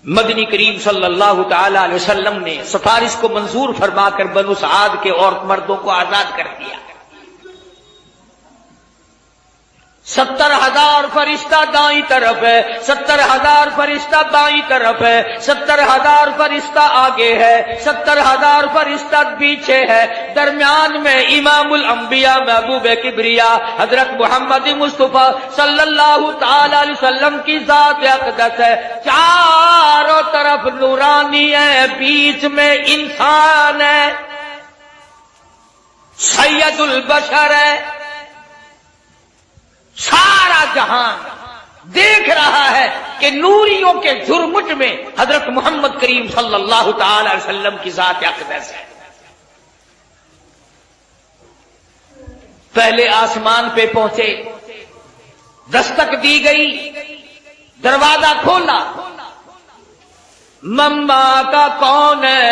[SPEAKER 3] مدنی کریم صلی اللہ تعالی علیہ وسلم نے سفارش کو منظور فرما کر بنو سعد کے عورت مردوں کو آزاد کر دیا. 70,000 فرشتہ دائیں طرف ہے, 70,000 فرشتہ بائیں طرف ہے, 70,000 فرشتہ آگے ہے, 70,000 فرشتہ پیچھے ہے. درمیان میں امام الانبیاء محبوب کبریا حضرت محمد مصطفیٰ صلی اللہ تعالی علیہ وسلم کی ذات اقدس ہے. چاروں طرف نورانی ہے, بیچ میں انسان ہے, سید البشر ہے. سارا جہان دیکھ رہا ہے کہ نوریوں کے جھرمٹ میں حضرت محمد کریم صلی اللہ تعالی علیہ وسلم کی ذات اقدس ہے. پہلے آسمان پہ پہنچے, دستک دی گئی, دروازہ کھولا. مما کا کون ہے,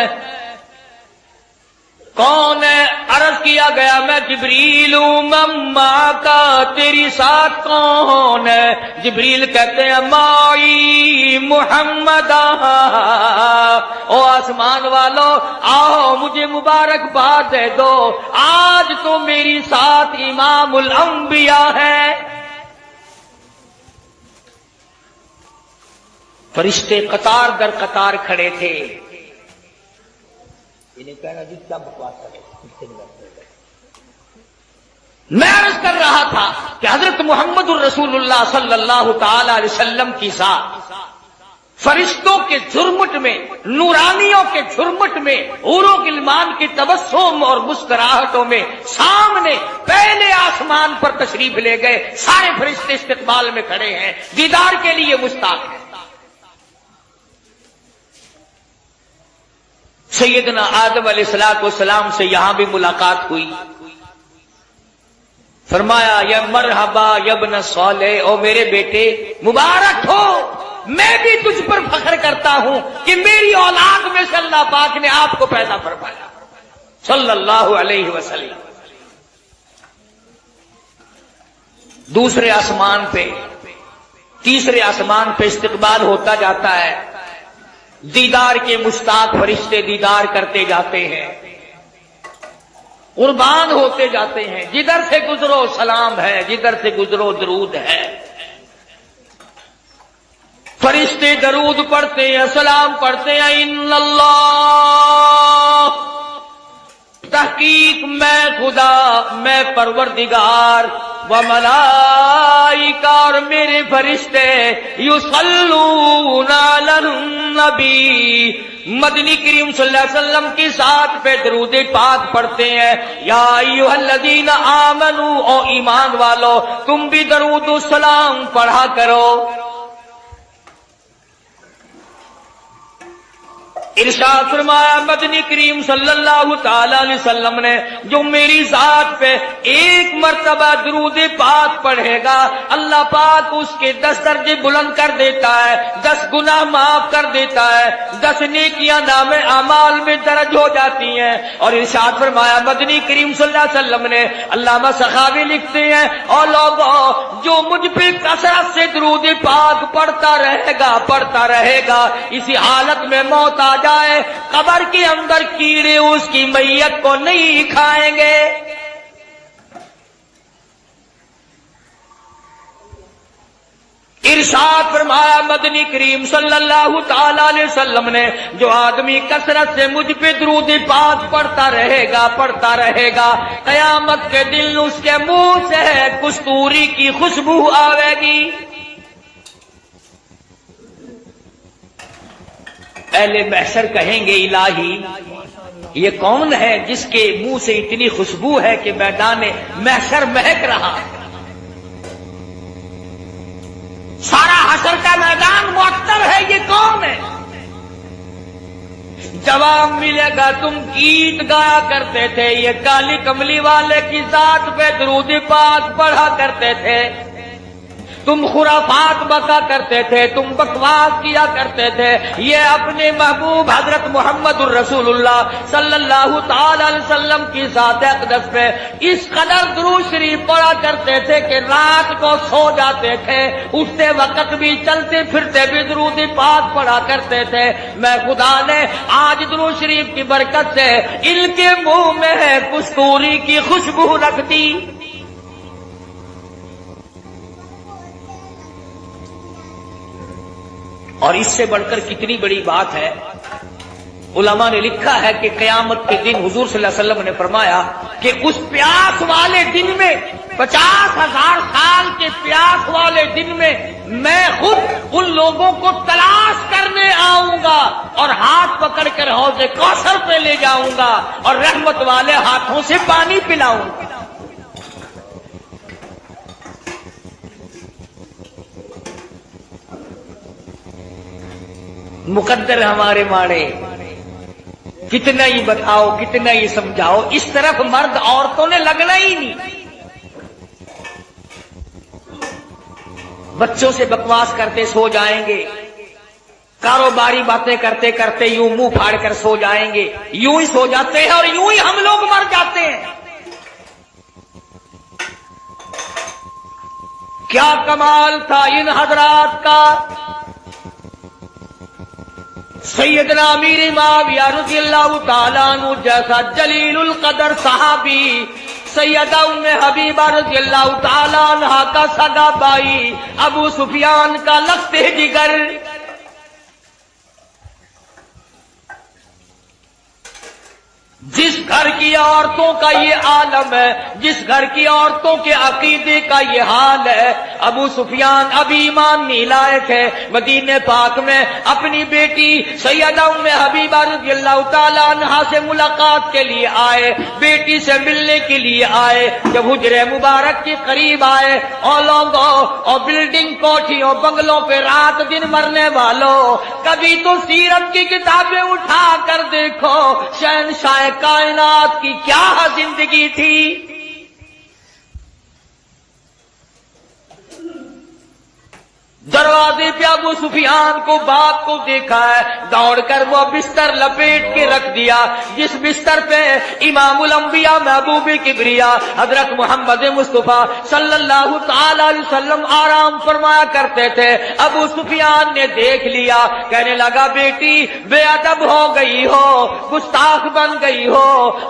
[SPEAKER 3] کون ہے؟ عرض کیا گیا میں جبریل ہوں. مما کا تیری ساتھ کون ہے؟ جبریل کہتے ہیں مائی محمد. او آسمان والو آؤ مجھے مبارکباد دے دو, آج تو میری ساتھ امام الانبیاء ہے. فرشتے قطار در قطار کھڑے تھے. کہنا جی کیا بکواس کرے, میں عرض کر رہا تھا کہ حضرت محمد الرسول اللہ صلی اللہ تعالی علیہ وسلم کی ذات فرشتوں کے جھرمٹ میں, نورانیوں کے جھرمٹ میں, حوروں غلمان کے تبسم اور مسکراہٹوں میں سامنے پہلے آسمان پر تشریف لے گئے. سارے فرشتے استقبال میں کھڑے ہیں, دیدار کے لیے مشتاق ہیں. سیدنا آدم علیہ السلام سے یہاں بھی ملاقات ہوئی. فرمایا یا مرحبا یا ابن صالح, او میرے بیٹے مبارک ہو, میں بھی تجھ پر فخر کرتا ہوں کہ میری اولاد میں سے اللہ پاک نے آپ کو پیدا فرمایا صلی اللہ علیہ وسلم. دوسرے آسمان پہ, تیسرے آسمان پہ استقبال ہوتا جاتا ہے. دیدار کے مشتاق فرشتے دیدار کرتے جاتے ہیں, قربان ہوتے جاتے ہیں. جدھر سے گزرو سلام ہے, جدھر سے گزرو درود ہے. فرشتے درود پڑھتے ہیں, سلام پڑھتے ہیں. ان اللہ, تحقیق میں خدا, میں پروردگار, و ملائکہ اور میرے فرشتے, یصلون علی النبی, مدنی کریم صلی اللہ علیہ وسلم کی ذات پہ درود پاک پڑھتے ہیں. یا ایھا الذین آمنوا, او ایمان والو تم بھی درود و سلام پڑھا کرو. ارشاد فرمایا مدنی کریم صلی اللہ تعالی علیہ وسلم نے, جو میری ذات پہ ایک مرتبہ درود پاک پڑھے گا اللہ پاک اس کے 10 درجے بلند کر دیتا ہے, 10 گناہ معاف کر دیتا ہے, 10 نیکیاں نام اعمال میں درج ہو جاتی ہیں. اور ارشاد فرمایا مدنی کریم صلی اللہ علیہ وسلم نے, علامہ سخاوی لکھتے ہیں, اور لوگوں جو مجھ پہ کثرت سے درود پاک پڑھتا رہے گا, اسی حالت میں موت آ جائے, قبر کے اندر کیڑے اس کی میت کو نہیں کھائیں گے. ارشاد فرمایا مدنی کریم صلی اللہ تعالی علیہ وسلم نے, جو آدمی کثرت سے مجھ پہ درود پاک پڑھتا رہے گا, قیامت کے دن اس کے منہ سے کستوری کی خوشبو آئے گی. اہل محشر کہیں گے الہی یہ کون ہے جس کے منہ سے اتنی خوشبو ہے کہ میدان محشر مہک رہا ہے؟ سارا حشر کا میدان معطر ہے، یہ کون ہے؟ جواب ملے گا تم گیت گایا کرتے تھے، یہ کالی کملی والے کی ذات پہ درود پاک پڑھا کرتے تھے، تم خرافات بکا کرتے تھے، تم بکواس کیا کرتے تھے، یہ اپنے محبوب حضرت محمد الرسول اللہ صلی اللہ تعالی علیہ وسلم کی ذات اقدس پہ اس قدر درود شریف پڑھا کرتے تھے کہ رات کو سو جاتے تھے، اٹھتے وقت بھی چلتے پھرتے بھی درود پاک پڑھا کرتے تھے۔ میں خدا نے آج درود شریف کی برکت سے ان کے منہ میں ہے کستوری کی خوشبو رکھ دی۔ اور اس سے بڑھ کر کتنی بڑی بات ہے، علماء نے لکھا ہے کہ قیامت کے دن حضور صلی اللہ علیہ وسلم نے فرمایا کہ اس پیاس والے دن میں 50,000 سال کے پیاس والے دن میں میں خود ان لوگوں کو تلاش کرنے آؤں گا اور ہاتھ پکڑ کر حوض کوثر پہ لے جاؤں گا اور رحمت والے ہاتھوں سے پانی پلاؤں گا۔ مقدر ہمارے ماڑے، کتنا ہی بتاؤ کتنا ہی سمجھاؤ، اس طرف مرد عورتوں نے لگنا ہی نہیں۔ بچوں سے بکواس کرتے سو جائیں گے، کاروباری باتیں کرتے کرتے یوں منہ پھاڑ کر سو جائیں گے، یوں ہی سو جاتے ہیں اور یوں ہی ہم لوگ مر جاتے ہیں۔ کیا کمال تھا ان حضرات کا! سیدنا امیر معاویہ رضی اللہ تعالیٰ عنہ جیسا جلیل القدر صحابی، سیدہ ام حبیبہ رضی اللہ تعالیٰ عنہ کا سگا بھائی ابو سفیان کا لخت جگر، جس گھر کی عورتوں کا یہ عالم ہے، جس گھر کی عورتوں کے عقیدے کا یہ حال ہے، ابو سفیان ابھی ایمان نہیں لائے تھے، مدینے پاک میں اپنی بیٹی سیدہ ام حبیبہ رضی اللہ تعالیٰ عنہا سے ملاقات کے لیے آئے، بیٹی سے ملنے کے لیے آئے۔ جب حجرے مبارک کے قریب آئے، اور لوگوں اور بلڈنگ کوٹھیوں بنگلوں پہ رات دن مرنے والوں، کبھی تو سیرت کی کتابیں اٹھا کر دیکھو، شہنشاہ کائنات کی کیا زندگی تھی۔ دروازے پہ ابو سفیان کو باپ کو دیکھا ہے، دوڑ کر وہ بستر لپیٹ کے رکھ دیا جس بستر پہ امام الانبیاء محبوب کبریا حضرت محمد مصطفیٰ صلی اللہ تعالی علیہ وسلم آرام فرمایا کرتے تھے۔ ابو سفیان نے دیکھ لیا، کہنے لگا بیٹی بے ادب ہو گئی ہو، گستاخ بن گئی ہو،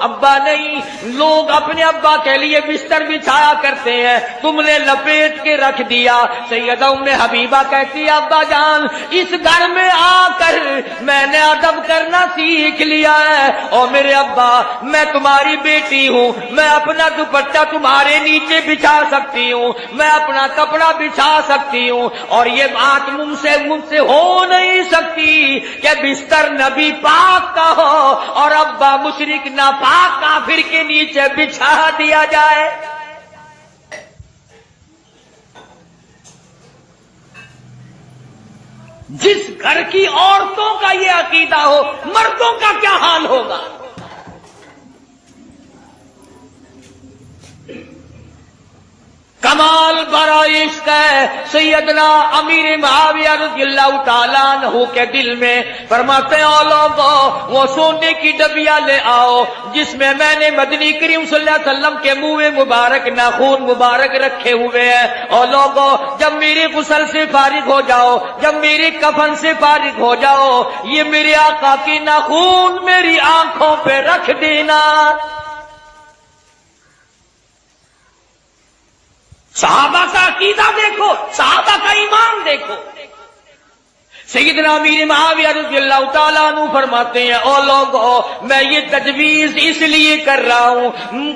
[SPEAKER 3] ابا نہیں، لوگ اپنے ابا کے لیے بستر بچھایا کرتے ہیں، تم نے لپیٹ کے رکھ دیا۔ سیدہ ام حبیبہ کہتی ابا جان اس گھر میں آ کر میں نے ادب کرنا سیکھ لیا ہے، اور میرے ابا میں تمہاری بیٹی ہوں، میں اپنا دوپٹہ تمہارے نیچے بچھا سکتی ہوں، میں اپنا کپڑا بچھا سکتی ہوں، اور یہ بات مجھ سے ہو نہیں سکتی کہ بستر نبی پاک کا ہو اور ابا مشرک ناپاک کافر کے نیچے بچھا دیا جائے۔ جس گھر کی عورتوں کا یہ عقیدہ ہو، مردوں کا کیا حال ہوگا؟ کمال برا عشق ہے سیدنا امیر معاویہ رضی اللہ تعالیٰ عنہ کے دل میں۔ فرماتے ہیں او لوگوں وہ سونے کی ڈبیا لے آؤ جس میں میں نے مدنی کریم صلی اللہ علیہ وسلم کے منہ مبارک ناخون مبارک رکھے ہوئے ہیں۔ او لوگوں جب میری غسل سے فارغ ہو جاؤ، جب میری کفن سے فارغ ہو جاؤ، یہ میرے آقا کی ناخون میری آنکھوں پہ رکھ دینا۔ صحابہ کا عقیدہ دیکھو، صحابہ کا ایمان دیکھو۔ سیدنا امیر معاویہ رضی اللہ تعالیٰ عنہ فرماتے ہیں او لوگو میں یہ تجویز اس لیے کر رہا ہوں،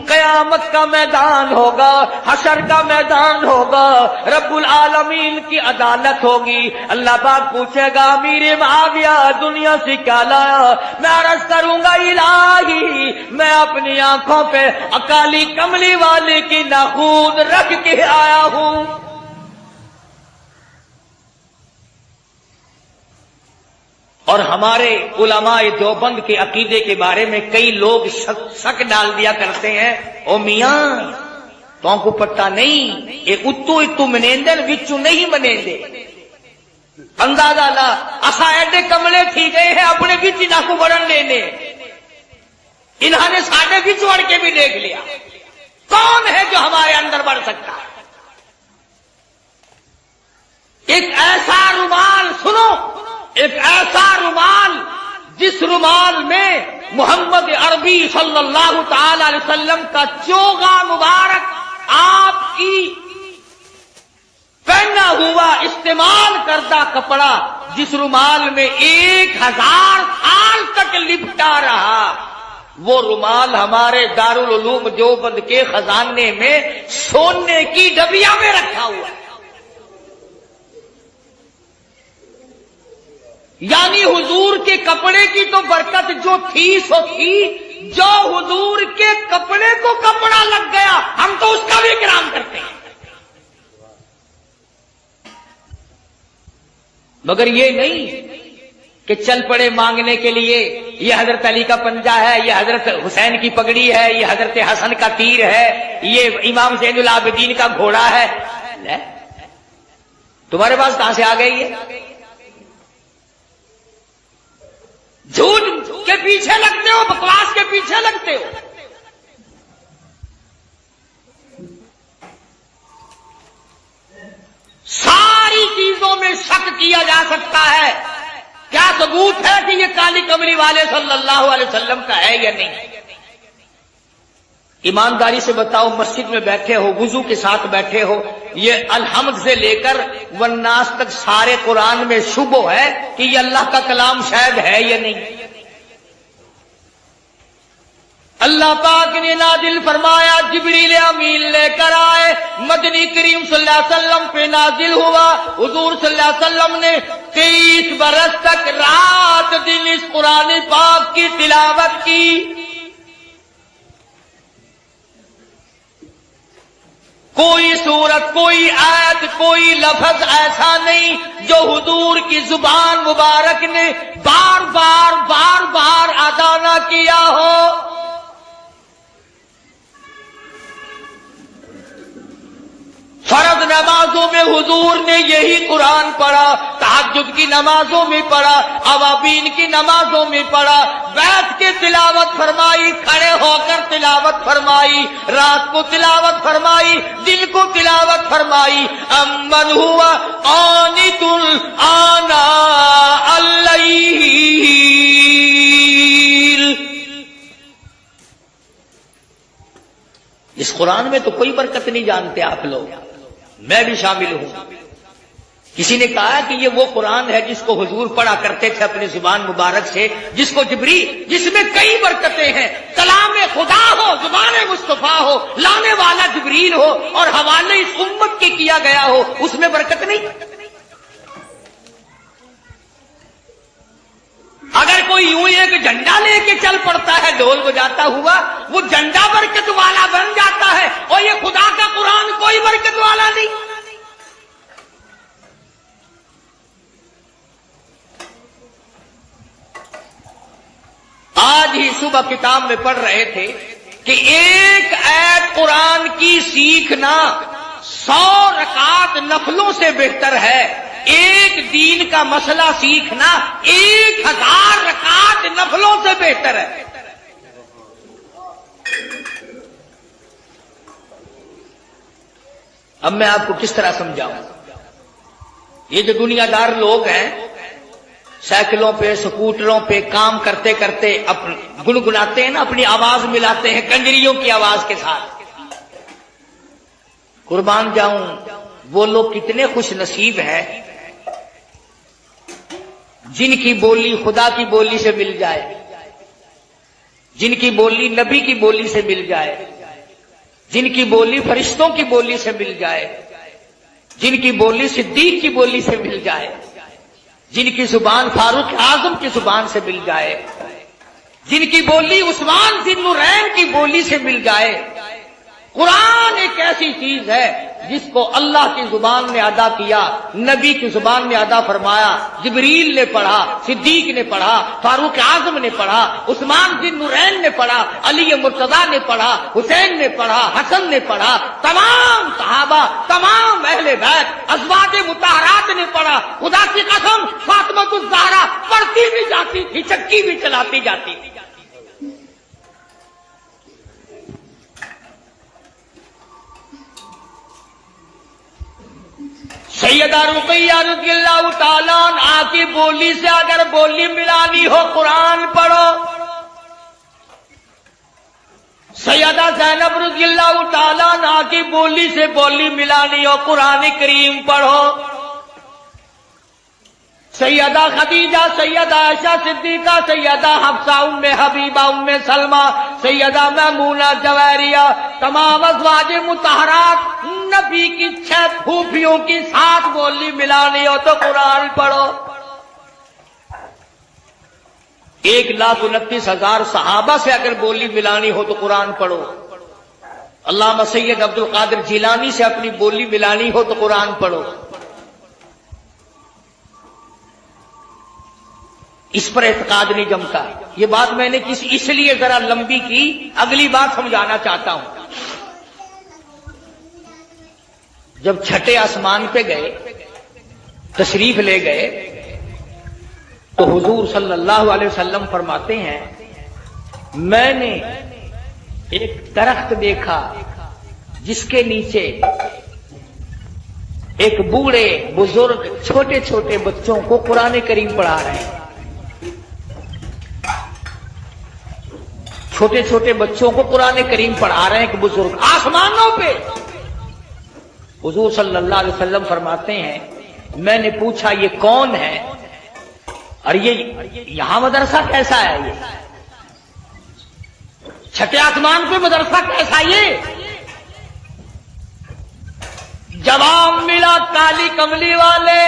[SPEAKER 3] قیامت کا میدان ہوگا، حشر کا میدان ہوگا، رب العالمین کی عدالت ہوگی، اللہ پاک پوچھے گا امیر معاویہ دنیا سے کیا لایا؟ میں عرض کروں گا الہی میں اپنی آنکھوں پہ اکالی کملی والے کی ناخون رکھ کے آیا ہوں۔ اور ہمارے علماء دیوبند کے عقیدے کے بارے میں کئی لوگ شک ڈال دیا کرتے ہیں، او میاں تو کو پتہ نہیں یہ اتو منیندن وچو نہیں منیندے، اندازہ لا اسا ایڈے کملے تھی گئے ہیں اپنے وچ نہ کو بڑھن لینے، انہوں نے ساڈے وچ وڑ کے بھی دیکھ لیا، کون ہے جو ہمارے اندر بڑھ سکتا ہے؟ ایک ایسا رومال سنو، ایک ایسا رومال جس رومال میں محمد عربی صلی اللہ تعالی علیہ وسلم کا چوغا مبارک آپ کی پہنا ہوا استعمال کردہ کپڑا، جس رومال میں 1000 سال تک لپٹا رہا، وہ رومال ہمارے دارالعلوم دیوبند کے خزانے میں سونے کی ڈبیا میں رکھا ہوا ہے۔ یعنی حضور کے کپڑے کی تو برکت جو تھی سو تھی، جو حضور کے کپڑے کو کپڑا لگ گیا ہم تو اس کا بھی اکرام کرتے ہیں، مگر یہ نہیں کہ چل پڑے مانگنے کے لیے یہ حضرت علی کا پنجہ ہے، یہ حضرت حسین کی پگڑی ہے، یہ حضرت حسن کا تیر ہے، یہ امام زین العابدین کا گھوڑا ہے۔ تمہارے پاس کہاں سے آ گئی ہے؟ جھوٹ کے پیچھے لگتے ہو، بکواس کے پیچھے لگتے ہو۔ ساری چیزوں میں شک کیا جا سکتا ہے، کیا ثبوت ہے کہ یہ کالی کملی والے صلی اللہ علیہ وسلم کا ہے یا نہیں؟ ایمانداری سے بتاؤ، مسجد میں بیٹھے ہو، وضو کے ساتھ بیٹھے ہو، یہ الحمد سے لے کر والناس تک سارے قرآن میں شبہ ہے کہ یہ اللہ کا کلام شاید ہے یا نہیں؟ اللہ پاک نے نازل فرمایا، جبریل امین لے کر آئے، مدنی کریم صلی اللہ علیہ وسلم پہ نازل ہوا، حضور صلی اللہ علیہ وسلم نے 23 برس تک رات دن اس قرآن پاک کی تلاوت کی۔ کوئی سورت، کوئی آیت، کوئی لفظ ایسا نہیں جو حضور کی زبان مبارک نے بار بار ادا نہ کیا ہو۔ فرض نمازوں میں حضور نے یہی قرآن پڑھا، تہجد کی نمازوں میں پڑھا، اوابین کی نمازوں میں پڑھا، بیٹھ کے تلاوت فرمائی، کھڑے ہو کر تلاوت فرمائی، رات کو تلاوت فرمائی، دن کو تلاوت فرمائی۔ امن ہوا قانت آناء اللیل، اس قرآن میں تو کوئی برکت نہیں جانتے آپ لوگ، میں بھی شامل ہوں۔ کسی نے کہا کہ یہ وہ قرآن ہے جس کو حضور پڑھا کرتے تھے اپنی زبان مبارک سے، جس کو جس میں کئی برکتیں ہیں، کلام خدا ہو، زبان مصطفیٰ ہو، لانے والا جبریل ہو اور حوالے اس امت کے کیا گیا ہو، اس میں برکت نہیں؟ اگر کوئی یوں ایک جھنڈا لے کے چل پڑتا ہے ڈھول بجاتا ہوا، وہ جھنڈا برکت والا بن جاتا ہے، اور یہ خدا کا قرآن کوئی برکت والا نہیں۔ آج ہی صبح کتاب میں پڑھ رہے تھے کہ ایک آیت قرآن کی سیکھنا 100 رکعت نفلوں سے بہتر ہے، ایک دین کا مسئلہ سیکھنا 1000 رکعت نفلوں سے بہتر ہے۔ اب میں آپ کو کس طرح سمجھاؤں؟ یہ جو دنیا دار لوگ ہیں، سائیکلوں پہ، سکوٹروں پہ کام کرتے کرتے گنگناتے ہیں نا، اپنی آواز ملاتے ہیں کنجریوں کی آواز کے ساتھ، قربان جاؤں وہ لوگ کتنے خوش نصیب ہیں جن کی بولی خدا کی بولی سے مل جائے، جن کی بولی نبی کی بولی سے مل جائے، جن کی بولی فرشتوں کی بولی سے مل جائے، جن کی بولی صدیق کی بولی سے مل جائے، جن کی زبان فاروق اعظم کی زبان سے مل جائے، جن کی بولی عثمان ذی النورین کی بولی سے مل جائے۔ قرآن ایک ایسی چیز ہے جس کو اللہ کی زبان نے ادا کیا، نبی کی زبان نے ادا فرمایا، جبریل نے پڑھا، صدیق نے پڑھا، فاروق اعظم نے پڑھا، عثمان ذی النورین نے پڑھا، علی مرتضی نے پڑھا، حسین نے پڑھا، حسن نے پڑھا، تمام صحابہ، تمام اہل بیت، ازواج مطہرات نے پڑھا۔ خدا کی قسم فاطمہ الزہرا پڑھتی بھی جاتی تھی، چکی بھی چلاتی جاتی تھی۔ سیدہ رقیہ رضی اللہ تعالیٰ عنہا کی بولی سے اگر بولی ملانی ہو قرآن پڑھو، سیدہ زینب رضی اللہ تعالیٰ عنہا کی بولی سے بولی ملانی ہو قرآن کریم پڑھو، سیدہ خدیجہ، سیدہ عائشہ صدیقہ، سیدہ حفصہ، ام حبیبہ، ام سلمہ، سیدہ میمونہ جویریہ، تمام ازواج مطہرات، نبی کی 6 پھوپھیوں کی 7 بولی ملانی ہو تو قرآن پڑھو۔ 1,29,000 صحابہ سے اگر بولی ملانی ہو تو قرآن پڑھو۔ علامہ سید عبد القادر جیلانی سے اپنی بولی ملانی ہو تو قرآن پڑھو۔ اس پر اعتقاد نہیں جمتا۔ یہ بات میں نے اس لیے ذرا لمبی کی، اگلی بات سمجھانا چاہتا ہوں۔ جب چھٹے آسمان پہ گئے، تشریف لے گئے، تو حضور صلی اللہ علیہ وسلم فرماتے ہیں میں نے ایک درخت دیکھا جس کے نیچے ایک بوڑھے بزرگ چھوٹے چھوٹے بچوں کو قرآن کریم پڑھا رہے ہیں، چھوٹے چھوٹے بچوں کو قرآن کریم پڑھا رہے ہیں ایک بزرگ آسمانوں پہ۔ حضور صلی اللہ علیہ وسلم فرماتے ہیں میں نے پوچھا یہ کون ہے اور یہ یہاں مدرسہ کیسا ہے؟ یہ چھٹے آسمان پہ مدرسہ کیسا؟ یہ جواب ملا کالی کملی والے،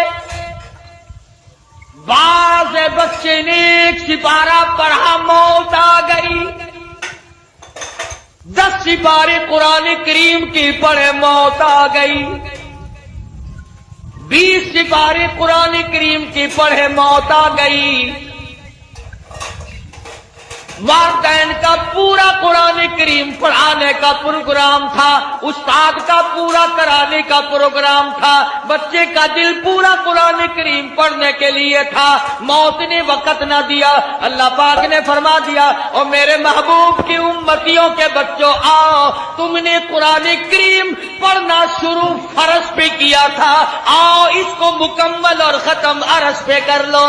[SPEAKER 3] بعض بچے نے ایک سپارہ پڑھا موت آ گئی، 10 سپارے قرآن کریم کی پڑھے موت آ گئی، 20 سپارے قرآن کریم کی پڑھے موت آ گئی۔ والدین کا پورا قرآن کریم پڑھانے کا پروگرام تھا، استاد کا پورا کرانے کا پروگرام تھا، بچے کا دل پورا قرآن کریم پڑھنے کے لیے تھا، موت نے وقت نہ دیا۔ اللہ پاک نے فرما دیا اور میرے محبوب کی امتیوں کے بچوں آؤ، تم نے قرآن کریم پڑھنا شروع فرض پہ کیا تھا، آؤ اس کو مکمل اور ختم عرض پہ کر لو۔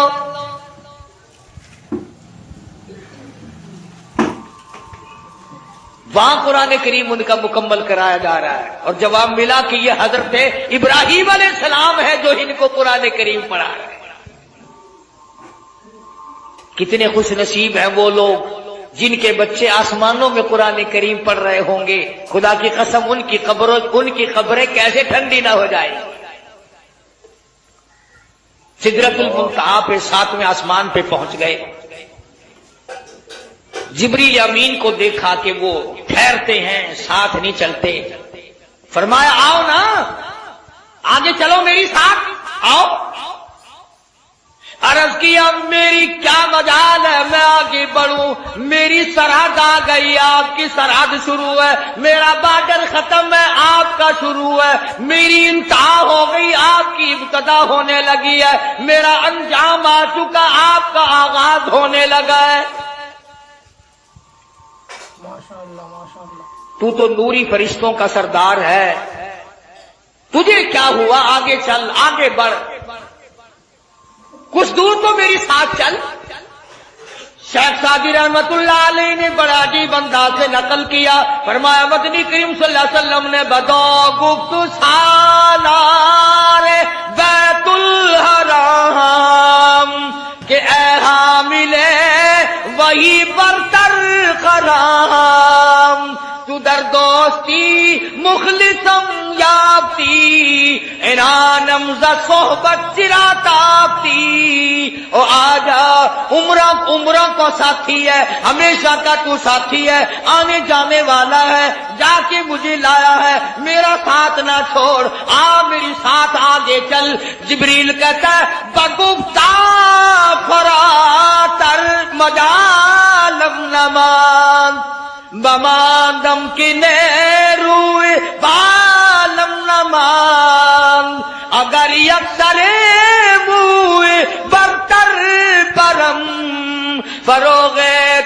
[SPEAKER 3] وہاں قرآن کریم ان کا مکمل کرایا جا رہا ہے، اور جواب ملا کہ یہ حضرت ابراہیم علیہ السلام ہے جو ان کو قرآن کریم پڑھا رہے ہیں۔ کتنے خوش نصیب ہیں وہ لوگ جن کے بچے آسمانوں میں قرآن کریم پڑھ رہے ہوں گے۔ خدا کی قسم ان کی قبریں کیسے ٹھنڈی نہ ہو جائے۔ سدرۃ المنتہا پہ 7ویں آسمان پہ پہنچ گئے، جبریل امین کو دیکھا کہ وہ ٹھہرتے ہیں، ساتھ نہیں چلتے، فرمایا آؤ نا آگے چلو میری ساتھ آؤ۔ عرض کیا میری کیا مجال ہے میں آگے بڑھوں، میری سرحد آ گئی، آپ کی سرحد شروع ہے، میرا بارڈر ختم ہے آپ کا شروع ہے، میری انتہا ہو گئی آپ کی ابتدا ہونے لگی ہے، میرا انجام آ چکا آپ کا آغاز ہونے لگا ہے۔ تو نوری فرشتوں کا سردار ہے، تجھے کیا ہوا؟ آگے چل، آگے بڑھ، کچھ دور تو میری ساتھ چل۔ شیخ سعدی رحمت اللہ علیہ نے بڑا عجیب انداز سے نقل کیا، فرمایا مدنی کریم صلی اللہ علیہ وسلم نے بدو گفت سالار بیت الحرام ملے وہی برتر خرام، تو در دوستی مخلصم یافتی، انانم ز صحبت چرا تافتی۔ او آجا عمرہ کو ساتھی ہے، ہمیشہ کا تو ساتھی ہے، آنے جانے والا ہے، جا کے مجھے لایا ہے، میرا ساتھ نہ چھوڑ، آ میری ساتھ آگے چل۔ جبریل کہتا ہے بگفتا فراتر مجالم نمان، بماندم کی نیروی بالم نمان، اگر یکسر موی برتر پرم، فروغ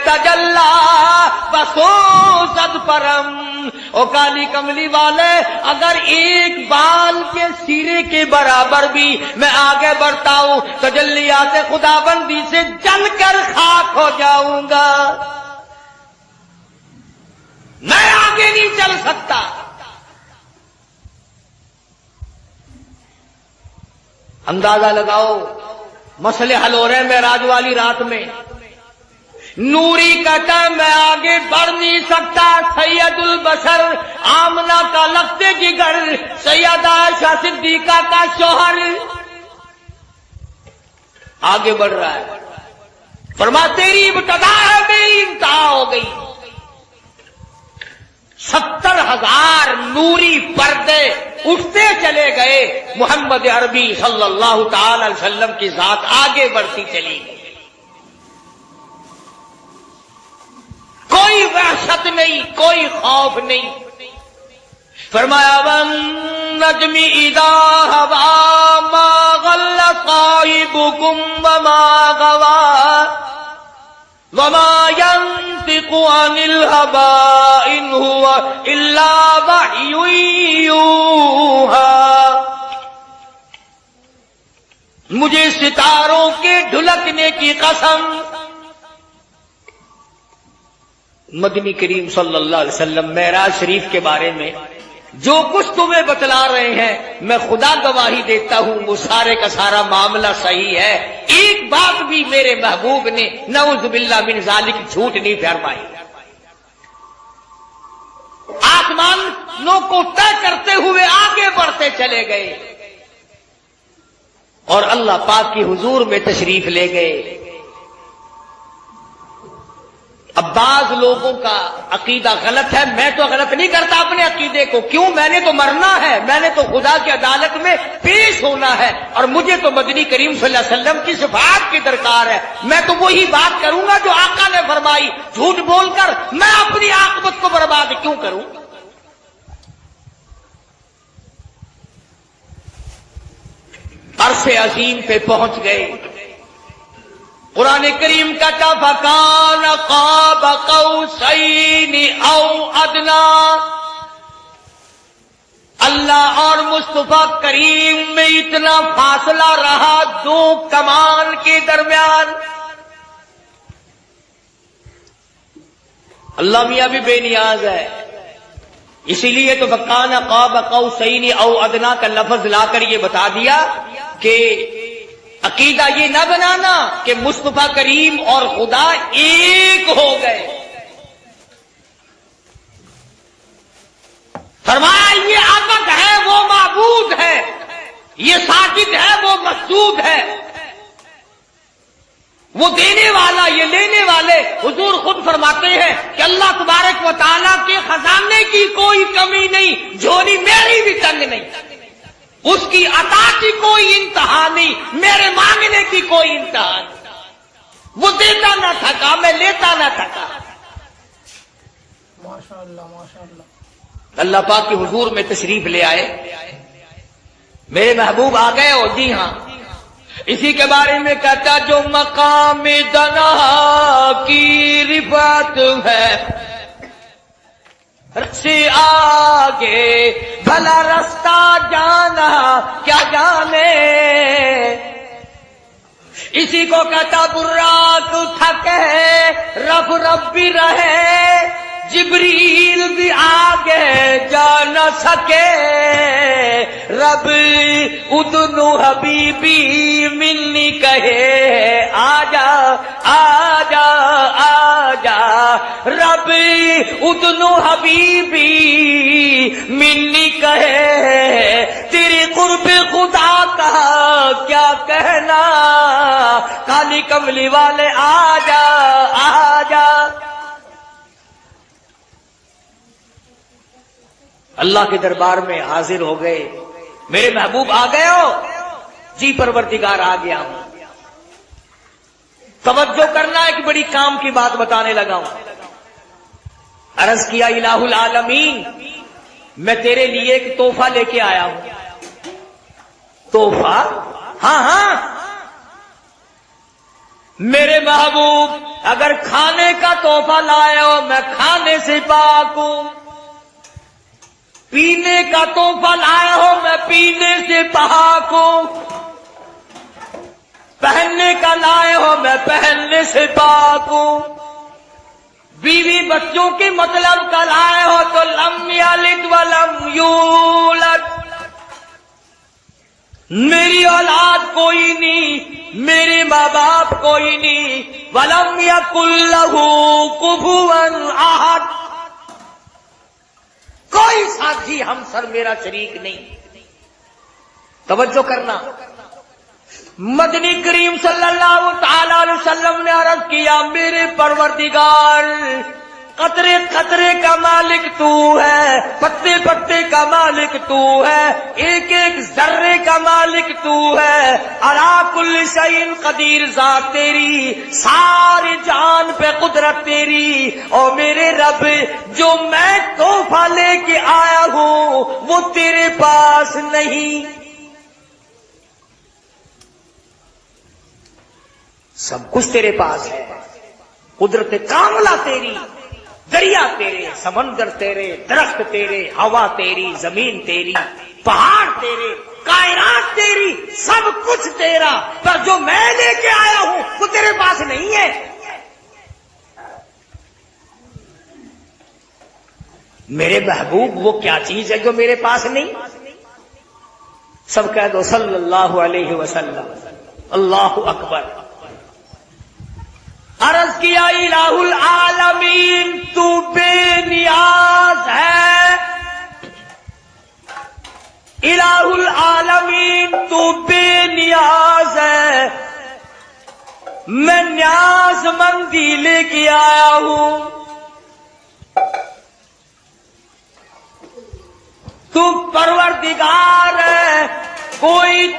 [SPEAKER 3] تجلا بسوزد پرم۔ او کالی کملی والے، اگر ایک بال کے سیرے کے برابر بھی میں آگے بڑھتا ہوں، تجلیات خدا بندی سے جل کر خاک ہو جاؤں گا، میں آگے نہیں چل سکتا۔ اندازہ لگاؤ، مسئلے حل ہو رہے ہیں معراج والی رات میں، نوری کہتا ہے میں آگے بڑھ نہیں سکتا، سید البشر آمنہ کا لگتے جگر، سیدہ عائشہ صدیقہ کا شوہر آگے بڑھ رہا ہے، فرما تیری ابتدا ہے میری انتہا ہو گئی۔ 70,000 نوری پردے اٹھتے چلے گئے، محمد عربی صلی اللہ تعالی علیہ وسلم کی ذات آگے بڑھتی چلی گئی، کوئی وحشت نہیں، کوئی خوف نہیں۔ فرمایا وَالنَّجْمِ إِذَا هَوَىٰ مَا ضَلَّ صَاحِبُكُمْ وَمَا غَوَىٰ وَمَا يَنطِقُ عَنِ الْهَوَىٰ إِنْ هُوَ إِلَّا وَحْيٌ يُوحَىٰ۔ مجھے ستاروں کے ڈھلکنے کی قسم، مدنی کریم صلی اللہ علیہ وسلم معراج شریف کے بارے میں جو کچھ تمہیں بتلا رہے ہیں، میں خدا گواہی دیتا ہوں وہ سارے کا سارا معاملہ صحیح ہے، ایک بات بھی میرے محبوب نے نعوذ باللہ من ذالک جھوٹ نہیں فرمائی۔ آسمانوں کو طے کرتے ہوئے آگے بڑھتے چلے گئے اور اللہ پاک کی حضور میں تشریف لے گئے۔ اب بعض لوگوں کا عقیدہ غلط ہے، میں تو غلط نہیں کرتا اپنے عقیدے کو، کیوں؟ میں نے تو مرنا ہے، میں نے تو خدا کی عدالت میں پیش ہونا ہے، اور مجھے تو مدنی کریم صلی اللہ علیہ وسلم کی شفاعت کی درکار ہے، میں تو وہی بات کروں گا جو آقا نے فرمائی، جھوٹ بول کر میں اپنی عاقبت کو برباد کیوں کروں؟ عرش عظیم پہ پہنچ گئے، قرآن کریم کا فَكَانَ قَابَ قَوْسَيْنِ أَوْ أَدْنَىٰ، اللہ اور مصطفیٰ کریم میں اتنا فاصلہ رہا دو کمان کے درمیان۔ اللہ میاں بھی بے نیاز ہے، اسی لیے تو فَكَانَ قَابَ قَوْسَيْنِ أَوْ أَدْنَىٰ کا لفظ لا کر یہ بتا دیا کہ عقیدہ یہ نہ بنانا کہ مصطفیٰ کریم اور خدا ایک ہو گئے۔ فرمایا یہ عبد ہے وہ معبود ہے، یہ ساجد ہے وہ مسجود ہے، وہ دینے والا یہ لینے والے۔ حضور خود فرماتے ہیں کہ اللہ تبارک و تعالیٰ کے خزانے کی کوئی کمی نہیں، جھولی میری بھی تنگ نہیں، اس کی عطا کی کوئی انتہا نہیں، میرے مانگنے کی کوئی انتہا نہیں، وہ دیتا نہ تھکا میں لیتا نہ تھکا۔
[SPEAKER 4] ماشاءاللہ ماشاءاللہ۔
[SPEAKER 3] اللہ پاک کے حضور میں تشریف لے آئے، میرے محبوب آ گئے ہو، جی ہاں، اسی کے بارے میں کہتا جو مقام دنا کی رفعت ہے سے آگے بھلا رستہ جانا کیا جانے، اسی کو کہتا براق تھکے رب رب بھی رہے، جبریل بھی آگے جا نہ سکے، رب ادنو حبیبی ملنی کہے آ جا آجا آجا رب ادنو حبیبی منی کہے تیری قرب خدا کا کیا کہنا کالی کملی والے آجا آجا اللہ کے دربار میں حاضر ہو گئے میرے محبوب آ گئے ہو جی پروردگار آ گیا ہوں توجہ کرنا ایک بڑی کام کی بات بتانے لگا ہوں عرض کیا الہ العالمین میں تیرے لیے ایک تحفہ لے کے آیا ہوں تحفہ ہاں ہاں میرے محبوب اگر کھانے کا تحفہ لائے ہو میں کھانے سے پاک ہوں پینے کا تحفہ لائے ہو میں پینے سے پاک ہوں پہننے کا لائے ہو میں پہننے سے پاک ہوں بیوی بچوں کے مطلب کا لائے ہو تو لم یلد ولم یولد میری اولاد کوئی نہیں میرے ماں باپ کوئی نہیں ولم یکن لہ کفوا احد کوئی ساتھی ہمسر میرا شریک نہیں توجہ کرنا مدنی کریم صلی اللہ تعالی علیہ وسلم نے عرض کیا میرے پروردگار قطرے قطرے کا مالک تو ہے پتے پتے کا مالک تو ہے ایک ایک ذرے کا مالک تو ہے علی کل شیء قدیر ذات تیری ساری جان پہ قدرت تیری اور میرے رب جو میں تحفہ لے کے آیا ہوں وہ تیرے پاس نہیں سب کچھ تیرے پاس ہے قدرت کاملہ تیری دریا تیرے سمندر تیرے درخت تیرے ہوا تیری زمین تیری پہاڑ تیرے کائنات تیری سب کچھ تیرا پر جو میں لے کے آیا ہوں وہ تیرے پاس نہیں ہے میرے محبوب وہ کیا چیز ہے جو میرے پاس نہیں سب کہہ دو صلی اللہ علیہ وسلم اللہ اکبر عرض کیا الہ العالمین تو بے نیاز ہے الہ العالمین تو بے نیاز ہے میں نیاز مندی لے کے آیا ہوں تو پروردگار ہے کوئی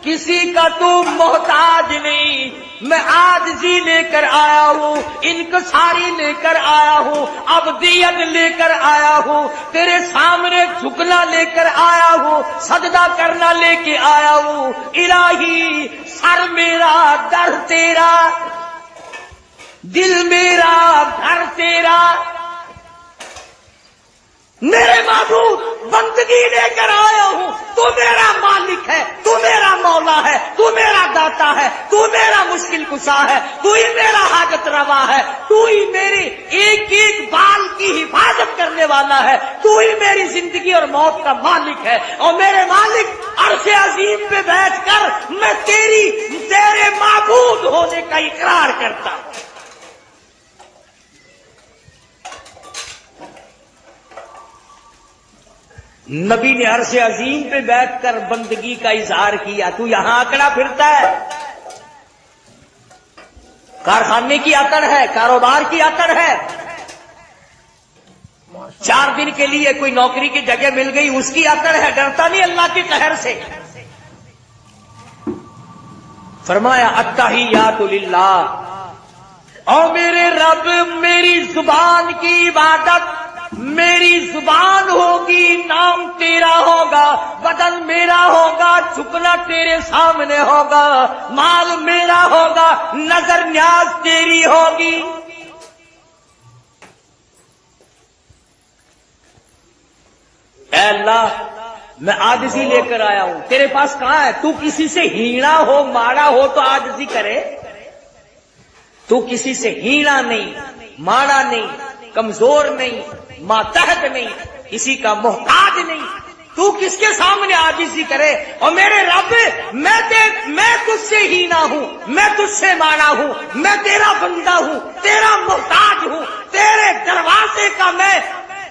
[SPEAKER 3] کسی کا تو محتاج نہیں میں عاجزی لے کر آیا ہوں انکساری لے کر آیا ہوں عبدیت لے کر آیا ہوں تیرے سامنے جھکنا لے کر آیا ہوں سجدہ کرنا لے کے آیا ہوں الہی سر میرا در تیرا دل میرا گھر تیرا میرے معبود بندگی لے کر آیا ہوں تو میرا مالک ہے تو میرا مولا ہے تو میرا داتا ہے تو میرا مشکل کشا ہے تو ہی میرا حاجت روا ہے تو ہی میری ایک ایک بال کی حفاظت کرنے والا ہے تو ہی میری زندگی اور موت کا مالک ہے اور میرے مالک عرش عظیم پہ بیٹھ کر میں تیرے معبود ہونے کا اقرار کرتا ہوں نبی نے عرش عظیم پہ بیٹھ کر بندگی کا اظہار کیا تو یہاں اکڑا پھرتا ہے کارخانے کی اکڑ ہے کاروبار کی اکڑ ہے 4 دن کے لیے کوئی نوکری کی جگہ مل گئی اس کی اکڑ ہے ڈرتا نہیں اللہ کے قہر سے فرمایا التحیات للہ اور میرے رب میری زبان کی عبادت میری زبان ہوگی نام تیرا ہوگا بدن میرا ہوگا جھکنا تیرے سامنے ہوگا مال میرا ہوگا نظر نیاز تیری ہوگی اے اللہ میں عاجزی لے کر آیا ہوں تیرے پاس کہاں ہے تو کسی سے ہیڑا ہو ماڑا ہو تو عاجزی کرے تو کسی سے ہیڑا نہیں ماڑا نہیں کمزور نہیں ماتحت نہیں کسی کا محتاج نہیں تو کس کے سامنے عاجزی کرے؟ اور میرے رب میں تجھ سے ہی نہ ہوں، میں تجھ سے مانا ہوں، میں تیرا بندہ ہوں، تیرا محتاج ہوں، تیرے دروازے کا میں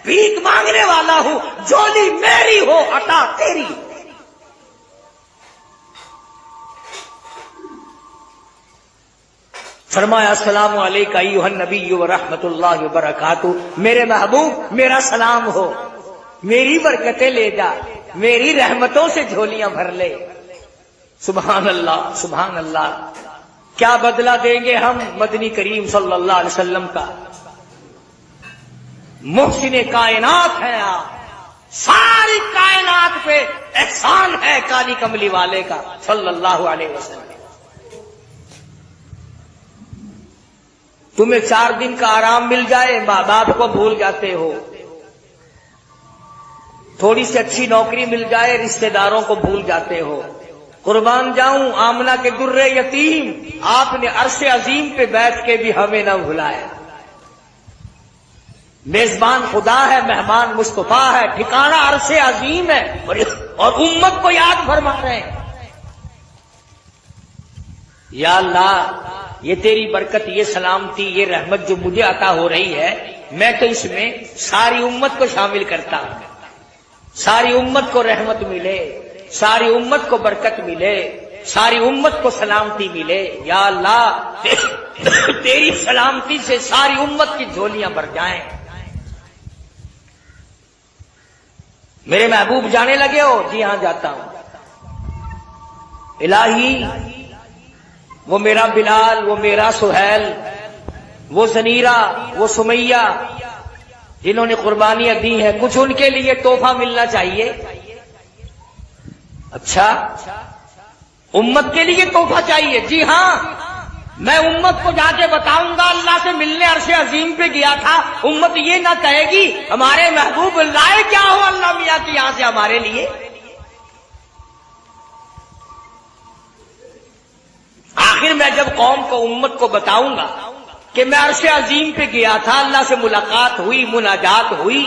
[SPEAKER 3] بھیک مانگنے والا ہوں، جھولی میری ہو عطا تیری۔ فرمایا السلام علیکہ ایھا النبی ورحمۃ اللہ وبرکاتہ، میرے محبوب میرا سلام ہو، میری برکتیں لے جا، میری رحمتوں سے جھولیاں بھر لے۔ سبحان اللہ سبحان اللہ، کیا بدلہ دیں گے ہم مدنی کریم صلی اللہ علیہ وسلم کا؟ محسن کائنات ہیں آپ، ساری کائنات پہ احسان ہے کالی کملی والے کا صلی اللہ علیہ وسلم۔ تمہیں 4 دن کا آرام مل جائے، ماں باپ کو بھول جاتے ہو، تھوڑی سی اچھی نوکری مل جائے، رشتہ داروں کو بھول جاتے ہو۔ قربان جاؤں آمنہ کے در یتیم، آپ نے عرش عظیم پہ بیٹھ کے بھی ہمیں نہ بھلایا۔ میزبان خدا ہے، مہمان مصطفیٰ ہے، ٹھکانہ عرش عظیم ہے، اور امت کو یاد فرما رہے ہیں۔ یا اللہ، یہ تیری برکت، یہ سلامتی، یہ رحمت جو مجھے عطا ہو رہی ہے، میں تو اس میں ساری امت کو شامل کرتا ہوں، ساری امت کو رحمت ملے، ساری امت کو برکت ملے، ساری امت کو سلامتی ملے۔ یا اللہ، تیری سلامتی سے ساری امت کی جھولیاں بھر جائیں۔ میرے محبوب جانے لگے ہو؟ جی ہاں جاتا ہوں۔ الہی، وہ میرا بلال، وہ میرا سہیل، وہ زنیرہ، وہ سمیہ، جنہوں نے قربانیاں دی ہیں، کچھ ان کے لیے تحفہ ملنا چاہیے۔ اچھا، امت کے لیے تحفہ چاہیے؟ جی ہاں، میں امت کو جا کے بتاؤں گا اللہ سے ملنے عرش عظیم پہ گیا تھا، امت یہ نہ کہے گی ہمارے محبوب لائے کیا ہو اللہ میاں کی یہاں سے ہمارے لیے۔ آخر میں جب قوم کو امت کو بتاؤں گا کہ میں عرش عظیم پہ گیا تھا، اللہ سے ملاقات ہوئی، مناجات ہوئی،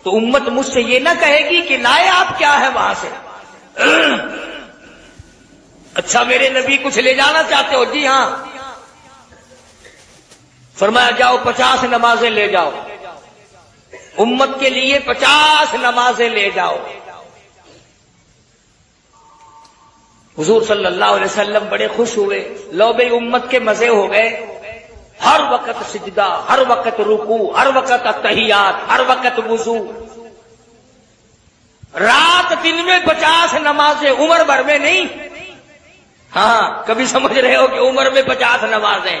[SPEAKER 3] تو امت مجھ سے یہ نہ کہے گی کہ لائے آپ کیا ہے وہاں سے۔ اچھا میرے نبی کچھ لے جانا چاہتے ہو؟ جی ہاں۔ فرمایا جاؤ 50 نمازیں لے جاؤ، امت کے لیے 50 نمازیں لے جاؤ۔ حضور صلی اللہ علیہ وسلم بڑے خوش ہوئے، لو بھئی امت کے مزے ہو گئے، ہر وقت سجدہ، ہر وقت رکوع، ہر وقت تحیات، ہر وقت وضو، رات دن میں 50 نمازیں، عمر بھر میں نہیں۔ ہاں کبھی سمجھ رہے ہو کہ عمر میں 50 نمازیں،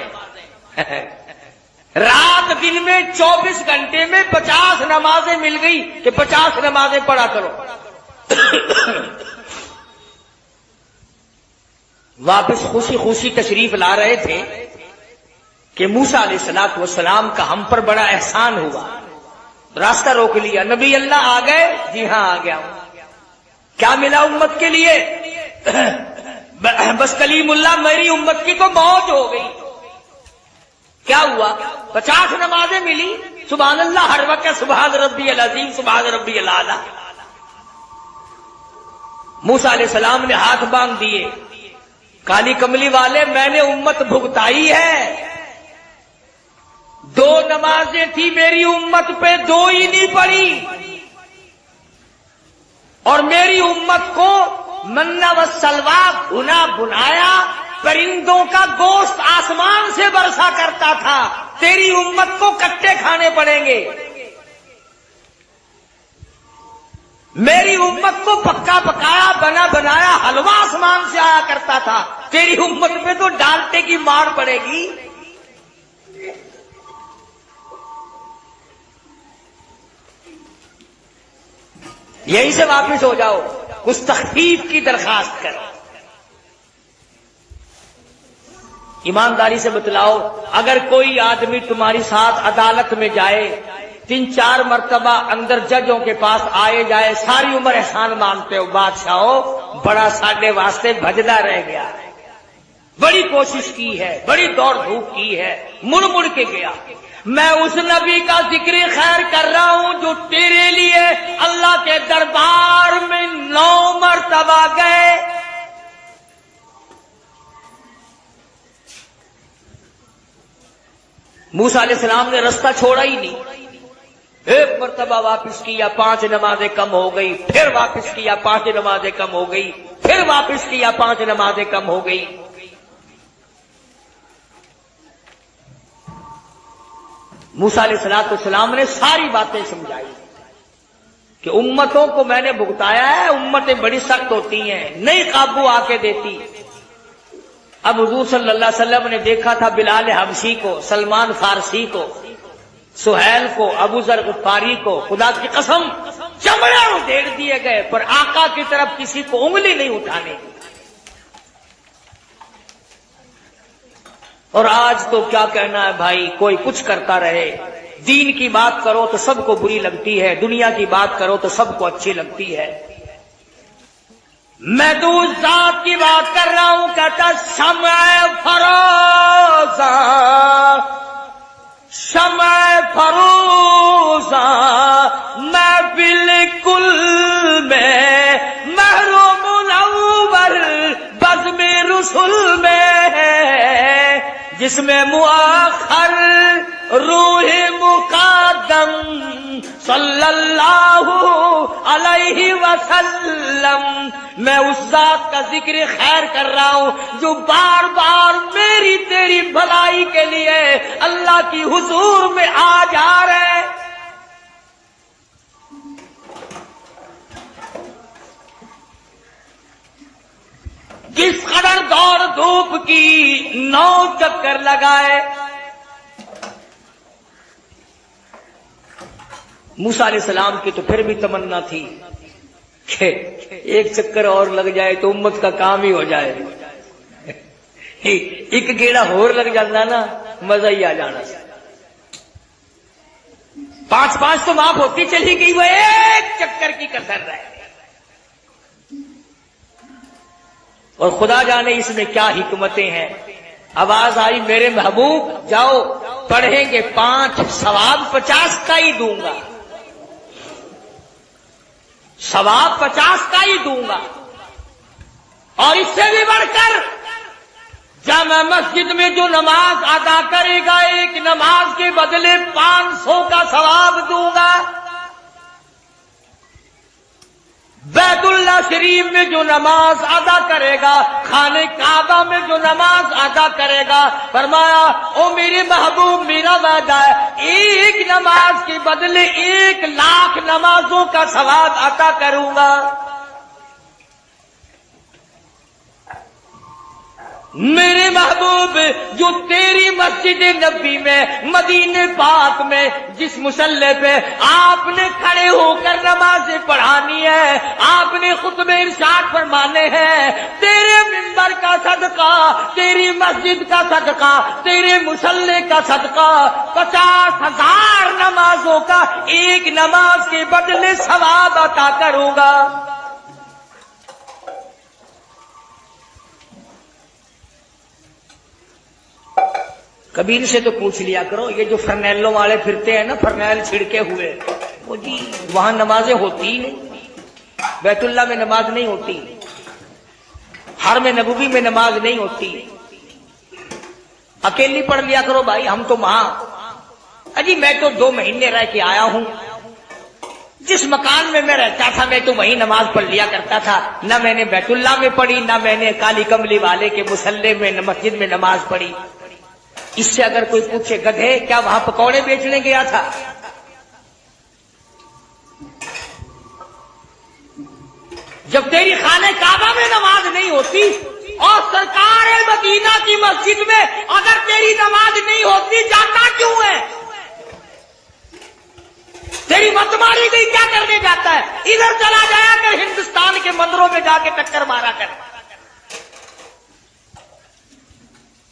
[SPEAKER 3] رات دن میں 24 گھنٹے میں 50 نمازیں مل گئی کہ 50 نمازیں پڑھا کرو۔ واپس خوشی خوشی تشریف لا رہے تھے کہ موسیٰ علیہ الصلوۃ والسلام کا ہم پر بڑا احسان ہوا، راستہ روک لیا۔ نبی اللہ آ گئے؟ جی ہاں آ گیا ہوں۔ کیا ملا امت کے لیے؟ بس کلیم اللہ میری امت کی تو موت ہو گئی۔ کیا ہوا؟ 50 نمازیں ملی، سبحان اللہ ہر وقت، سبحان ربی العظیم، سبحان ربی الاعلیٰ۔ موسیٰ علیہ السلام نے ہاتھ باندھ دیے، کالی کملی والے میں نے امت بھگتائی ہے، 2 نمازیں تھی میری امت پہ، 2 ہی نہیں پڑھی، اور میری امت کو منا و سلوا بھنا بنایا پرندوں کا گوشت آسمان سے برسا کرتا تھا، تیری امت کو کٹے کھانے پڑیں گے۔ میری امت کو پکا پکایا بنا بنایا حلوہ آسمان سے آیا کرتا تھا، تیری امت پہ تو ڈالٹے کی مار پڑے گی۔ یہیں سے واپس ہو جاؤ، اس تخفیف کی درخواست کرو۔ ایمانداری سے بتلاؤ، اگر کوئی آدمی تمہاری ساتھ عدالت میں جائے، 3-4 مرتبہ اندر ججوں کے پاس آئے جائے، ساری عمر احسان مانتے ہو، بادشاہو بڑا ساڈے واسطے بھجدا رہ گیا ہے، بڑی کوشش کی ہے، بڑی دوڑ دھوپ کی ہے، مڑ مڑ کے گیا، میں اس نبی کا ذکر خیر کر رہا ہوں جو تیرے لیے اللہ کے دربار میں 9 مرتبہ گئے. موسیٰ علیہ السلام نے رستہ چھوڑا ہی نہیں. 1 مرتبہ واپس کیا 5 نمازیں کم ہو گئی، پھر واپس کیا 5 نمازیں کم ہو گئی، پھر واپس کیا 5 نمازیں کم ہو گئی. موسیٰ علیہ السلام نے ساری باتیں سمجھائی کہ امتوں کو میں نے بھگتایا ہے، امتیں بڑی سخت ہوتی ہیں، نہیں قابو آ کے دیتی. اب حضور صلی اللہ علیہ وسلم نے دیکھا تھا بلال حبشی کو، سلمان فارسی کو، سہیل کو، ابو ذر غفاری کو، خدا کی قسم چمڑے ادھیڑ دیے گئے، پر آقا کی طرف کسی کو انگلی نہیں اٹھانے دی. اور آج تو کیا کہنا ہے بھائی، کوئی کچھ کرتا رہے. دین کی بات کرو تو سب کو بری لگتی ہے، دنیا کی بات کرو تو سب کو اچھی لگتی ہے. میں تو اس ذات کی بات کر رہا ہوں، کہتا شمع فروزاں، شمع فروزاں میں بالکل میں محروم منور بزم رسول میں، جس میں مؤخر روح مقدم صلی اللہ علیہ وسلم. میں اس ذات کا ذکر خیر کر رہا ہوں جو بار بار میری تیری بھلائی کے لیے اللہ کی حضور میں آ جا رہے. کس قدر دوڑ دھوپ کی 9 چکر لگائے. موسیٰ علیہ السلام کی تو پھر بھی تمنا تھی کہ 1 چکر اور لگ جائے تو امت کا کام ہی ہو جائے. ایک گیڑا اور لگ جاتا نا مزہ ہی آ جانا. 5 تو معاف ہوتی چلی گئی، وہ 1 چکر کی کسر رہے. اور خدا جانے اس میں کیا حکمتیں ہیں. آواز آئی میرے محبوب جاؤ پڑھیں گے 5 ثواب 50 کا ہی دوں گا، ثواب 50 کا ہی دوں گا. اور اس سے بھی بڑھ کر جامع مسجد میں جو نماز ادا کرے گا 1 نماز کے بدلے 500 کا ثواب دوں گا. بیت اللہ شریف میں جو نماز ادا کرے گا، خانہ کعبہ میں جو نماز ادا کرے گا، فرمایا او میرے محبوب میرا وعدہ ہے 1 نماز کے بدلے 1 لاکھ نمازوں کا ثواب عطا کروں گا. میرے محبوب جو تیری مسجد نبی میں مدینے پاک میں جس مصلی پہ آپ نے کھڑے ہو کر نمازیں پڑھانی ہے، آپ نے خطبے ارشاد فرمانے ہیں، تیرے منبر کا صدقہ، تیری مسجد کا صدقہ، تیرے مصلی کا صدقہ 50,000 نمازوں کا 1 نماز کے بدلے ثواب عطا کروں گا. کبیر سے تو پوچھ لیا کرو، یہ جو فرنیلوں والے پھرتے ہیں نا، فرنیل چھڑکے ہوئے، وہ جی وہاں نمازیں ہوتی ہی نہیں، بیت اللہ میں نماز نہیں ہوتی، حرم نبوی میں نماز نہیں ہوتی. اکیلی پڑھ لیا کرو بھائی. ہم تو وہاں اجی میں تو 2 مہینے رہ کے آیا ہوں، جس مکان میں میں رہتا تھا میں تو وہیں نماز پڑھ لیا کرتا تھا. نہ میں نے بیت اللہ میں پڑھی، نہ میں نے کالی کملی والے کے مصلی میں مسجد میں نماز پڑھی. اس سے اگر کوئی پوچھے گدھے کیا وہاں پکوڑے بیچنے گیا تھا؟ جب تیری خانہ کعبہ میں نماز نہیں ہوتی اور سرکار مدینہ کی مسجد میں اگر تیری نماز نہیں ہوتی، جاتا کیوں ہے؟ تیری مت ماری گئی، کیا کرنے جاتا ہے؟ ادھر چلا جایا کر، ہندوستان کے مندروں میں جا کے ٹکر مارا کر.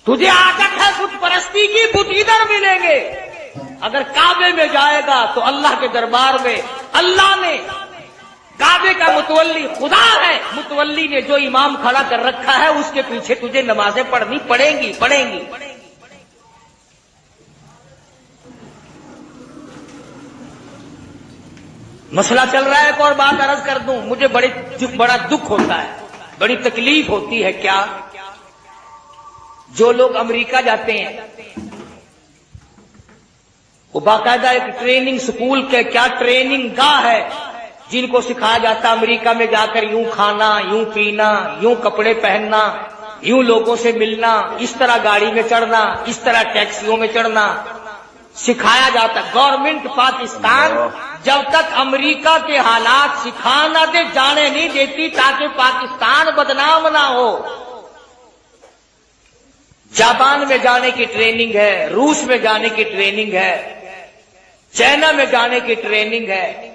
[SPEAKER 3] تجھے عادت ہے بت پرستی کی، بت ادھر ملیں گے. اگر کعبے میں جائے گا تو اللہ کے دربار میں اللہ نے کعبے کا متولی خدا ہے، متولی نے جو امام کھڑا کر رکھا ہے اس کے پیچھے تجھے نمازیں پڑھنی پڑیں گی. مسئلہ چل رہا ہے. ایک اور بات عرض کر دوں, مجھے بڑا دکھ ہوتا ہے, بڑی تکلیف ہوتی ہے. کیا جو لوگ امریکہ جاتے ہیں وہ باقاعدہ ایک ٹریننگ سکول کے کیا ٹریننگ گاہ ہے جن کو سکھایا جاتا ہے امریکہ میں جا کر یوں کھانا, یوں پینا, یوں کپڑے پہننا, یوں لوگوں سے ملنا, اس طرح گاڑی میں چڑھنا, اس طرح ٹیکسیوں میں چڑھنا سکھایا جاتا. گورنمنٹ پاکستان جب تک امریکہ کے حالات سکھا نہ دے جانے نہیں دیتی تاکہ پاکستان بدنام نہ ہو. جاپان میں جانے کی ٹریننگ ہے, روس میں جانے کی ٹریننگ ہے, چائنا میں جانے کی ٹریننگ ہے.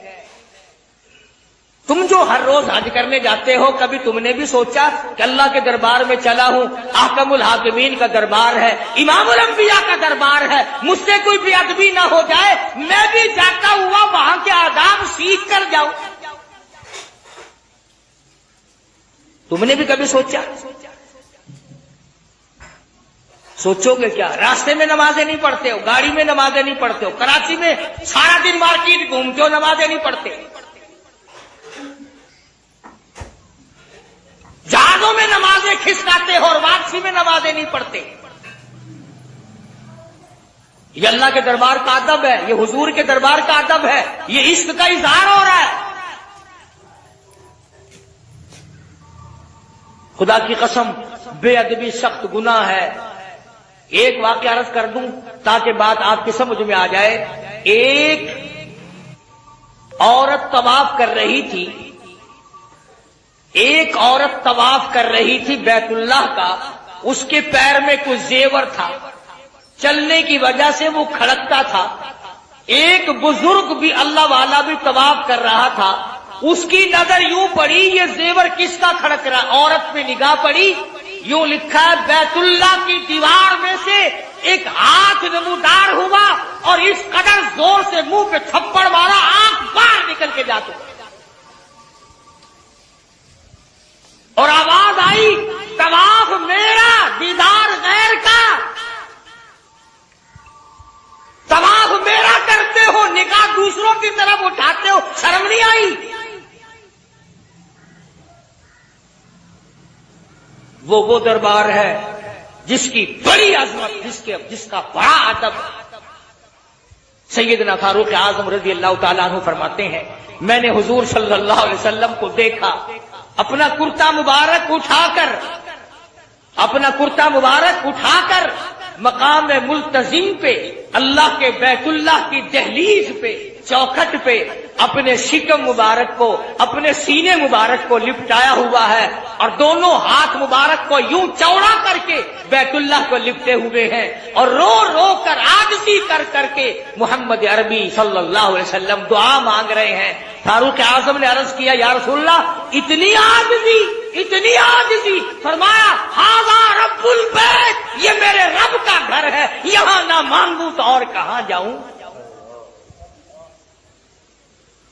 [SPEAKER 3] تم جو ہر روز حج کرنے جاتے ہو, کبھی تم نے بھی سوچا کہ اللہ کے دربار میں چلا ہوں, احکم الحاکمین کا دربار ہے, امام الانبیاء کا دربار ہے, مجھ سے کوئی بے ادبی نہ ہو جائے, میں بھی جاتا ہوا وہاں کے آداب سیکھ کر جاؤں. تم نے بھی کبھی سوچا؟ سوچو گے کیا؟ راستے میں نمازیں نہیں پڑھتے ہو, گاڑی میں نمازیں نہیں پڑھتے ہو, کراچی میں سارا دن مارکیٹ گھومتے ہو, نمازیں نہیں پڑھتے, جہازوں میں نمازیں کھسکاتے ہو اور واپسی میں نمازیں نہیں پڑھتے. یہ اللہ کے دربار کا ادب ہے, یہ حضور کے دربار کا ادب ہے, یہ عشق کا اظہار ہو رہا ہے. خدا کی قسم بے ادبی سخت گناہ ہے. ایک واقعہ عرض کر دوں تاکہ بات آپ کی سمجھ میں آ جائے. ایک عورت طواف کر رہی تھی, ایک عورت طواف کر رہی تھی بیت اللہ کا, اس کے پیر میں کچھ زیور تھا, چلنے کی وجہ سے وہ کھڑکتا تھا. ایک بزرگ بھی اللہ والا بھی طواف کر رہا تھا, اس کی نظر یوں پڑی یہ زیور کس کا کھڑک رہا. عورت پہ نگاہ پڑی, یوں لکھا ہے بیت اللہ کی دیوار میں سے ایک ہاتھ نمودار ہوا اور اس قدر زور سے منہ پہ تھپڑ مارا آنکھ باہر نکل کے جاتے اور آواز آئی طواف میرا دیدار غیر کا, طواف میرا کرتے ہو نگاہ دوسروں کی طرف اٹھاتے ہو, شرم نہیں آئی؟ وہ دربار ہے جس کی بڑی عظمت, جس کا بڑا ادب. سیدنا فاروق اعظم رضی اللہ تعالیٰ عنہ فرماتے ہیں میں نے حضور صلی اللہ علیہ وسلم کو دیکھا اپنا کرتا مبارک اٹھا کر مقام ملتزم پہ, اللہ کے بیت اللہ کی دہلیز پہ, چوکھٹ پہ اپنے شکم مبارک کو, اپنے سینے مبارک کو لپٹایا ہوا ہے اور دونوں ہاتھ مبارک کو یوں چوڑا کر کے بیت اللہ کو لپٹے ہوئے ہیں اور رو رو کر عاجزی کر کے محمد عربی صلی اللہ علیہ وسلم دعا مانگ رہے ہیں. فاروق اعظم نے عرض کیا یا رسول اللہ اتنی عاجزی, فرمایا ھذا رب البیت, یہ میرے رب کا گھر ہے, یہاں نہ مانگوں تو اور کہاں جاؤں.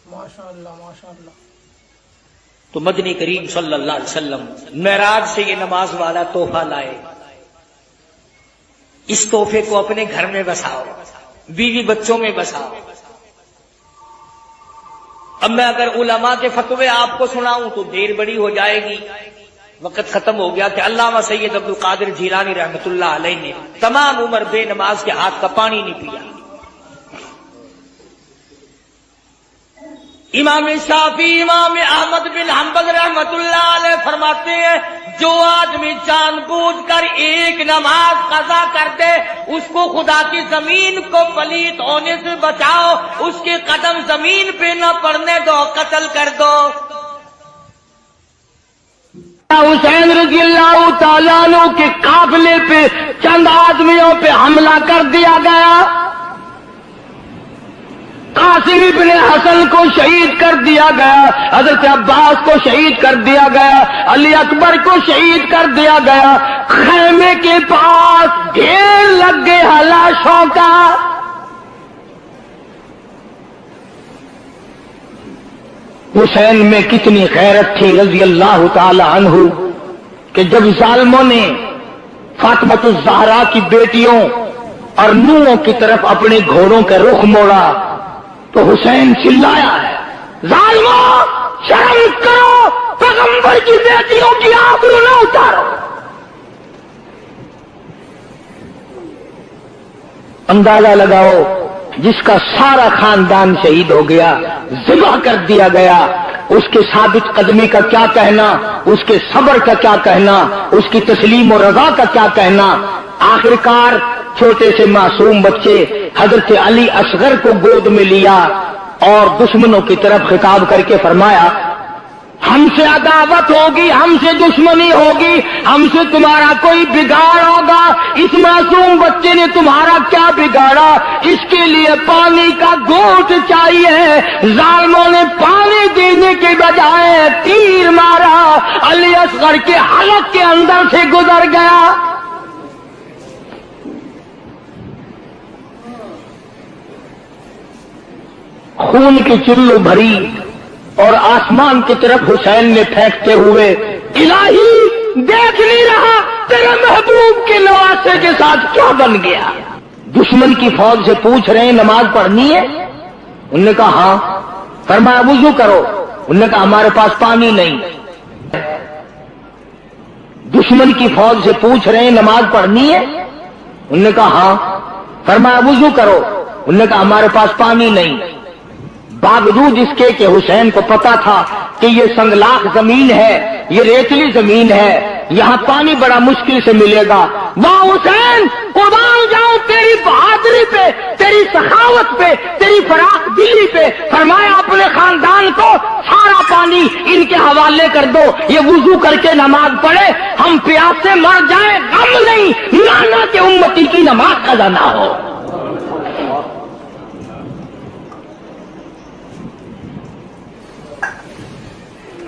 [SPEAKER 4] ماشاءاللہ.
[SPEAKER 3] تو مدنی کریم صلی اللہ علیہ وسلم معراج سے یہ نماز والا تحفہ لائے. اس تحفے کو اپنے گھر میں بساؤ, بیوی بچوں میں بساؤ. اب میں اگر علماء کے فتوے آپ کو سناؤں تو دیر بڑی ہو جائے گی, وقت ختم ہو گیا کہ علامہ سید عبد القادر جیلانی رحمۃ اللہ علیہ نے تمام عمر بے نماز کے ہاتھ کا پانی نہیں پیا. امام شافعی, امام احمد بن حنبل رحمۃ اللہ علیہ فرماتے ہیں جو آدمی جان بوجھ کر ایک نماز قضا کر دے اس کو خدا کی زمین کو پلیت ہونے سے بچاؤ, اس کے قدم زمین پہ نہ پڑنے دو, قتل کر دو.
[SPEAKER 1] حسین رضی اللہ تعالیٰ عنہ کے قافلے پہ چند آدمیوں پہ حملہ کر دیا گیا, قاسم ابن حسن کو شہید کر دیا گیا, حضرت عباس کو شہید کر دیا گیا, علی اکبر کو شہید کر دیا گیا. خیمے کے پاس ڈھیر لگ گئے لاشوں کا. حسین میں کتنی غیرت تھی رضی اللہ تعالی عنہ کہ جب ظالموں نے فاطمہ الزہرا کی بیٹیوں اور نوحوں کی طرف اپنے گھوڑوں کا رخ موڑا تو حسین چلایا ہے ظالمو شرم کرو، پیغمبر کی بیٹیوں کی آبرو نہ اتارو۔ اندازہ لگاؤ، جس کا سارا خاندان شہید ہو گیا، ذبح کر دیا گیا، اس کے ثابت قدمی کا کیا کہنا، اس کے صبر کا کیا کہنا، اس کی تسلیم و رضا کا کیا کہنا۔ آخرکار چھوٹے سے معصوم بچے حضرت علی اصغر کو گود میں لیا اور دشمنوں کی طرف خطاب کر کے فرمایا، ہم سے عداوت ہوگی، ہم سے دشمنی ہوگی، ہم سے تمہارا کوئی بگاڑ ہوگا، اس معصوم بچے نے تمہارا کیا بگاڑا، اس کے لیے پانی کا گھونٹ چاہیے۔ ظالموں نے پانی دینے کے بجائے تیر مارا، علی اصغر کے حلق کے اندر سے گزر گیا۔ خون کی چلو بھری اور آسمان کی طرف حسین نے پھینکتے ہوئے، الہی دیکھ نہیں رہا تیرے محبوب کے نواسے کے ساتھ کیا بن گیا۔ دشمن کی فوج سے پوچھ رہے ہیں نماز پڑھنی ہے؟ انہوں نے کہا ہاں۔ فرمایا وضو کرو، انہوں نے کہا ہمارے پاس پانی نہیں۔ دشمن کی فوج سے پوچھ رہے ہیں نماز پڑھنی ہے؟ انہوں نے کہا ہاں۔ فرمایا وضو کرو، انہوں نے کہا ہمارے پاس پانی نہیں۔ باوجود اس کے کہ حسین کو پتا تھا کہ یہ سنگلاخ زمین ہے، یہ ریتلی زمین ہے، یہاں پانی بڑا مشکل سے ملے گا، واہ حسین قربان جاؤں تیری بہادری پہ، تیری سخاوت پہ، تیری فراخ دلی پہ۔ فرمایا اپنے خاندان کو سارا پانی ان کے حوالے کر دو، یہ وضو کر کے نماز پڑھے، ہم پیاس سے مر جائیں غم نہیں، نانا کے امتی کی نماز قضا نہ ہو۔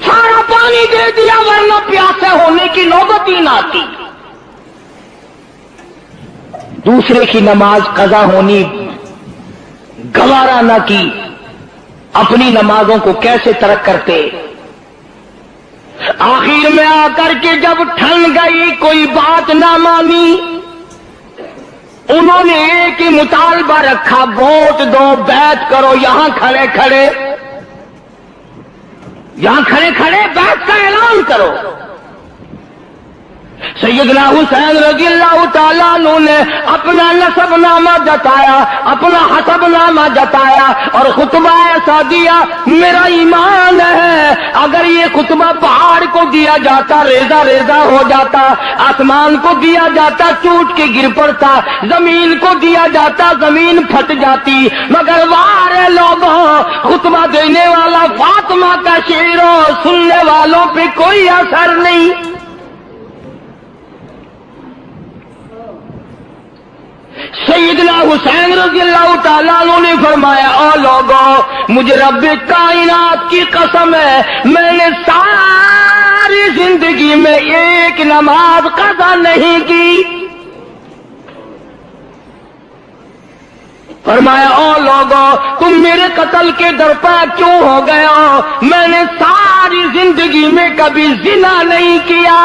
[SPEAKER 1] سارا پانی دے دیا ورنہ پیاسے ہونے کی نوبت ہی نہ آتی۔ دوسرے کی نماز قضا ہونی گوارا نہ کی، اپنی نمازوں کو کیسے ترک کرتے۔ آخر میں آ کر کے جب ٹھن گئی کوئی بات نہ مانی، انہوں نے ایک ہی مطالبہ رکھا، ووٹ دو، بیعت کرو، یہاں کھڑے کھڑے بیعت کا اعلان کرو۔ سیدنا حسین رضی اللہ تعالیٰ عنہ نے اپنا نسب نامہ جتایا، اپنا حسب نامہ جتایا اور خطبہ ایسا دیا، میرا ایمان ہے اگر یہ خطبہ پہاڑ کو دیا جاتا ریزہ ریزہ ہو جاتا، آسمان کو دیا جاتا ٹوٹ کے گر پڑتا، زمین کو دیا جاتا زمین پھٹ جاتی، مگر وارے لوگوں خطبہ دینے والا فاطمہ کا شعر سننے والوں پہ کوئی اثر نہیں۔ سیدنا حسین رضی اللہ تعالیٰ عنہ نے فرمایا، او لوگوں مجھے رب کائنات کی قسم ہے میں نے ساری زندگی میں ایک نماز قضا نہیں کی۔ فرمایا او لوگوں تم میرے قتل کے درپا کیوں ہو گئے ہو، میں نے ساری زندگی میں کبھی زنا نہیں کیا۔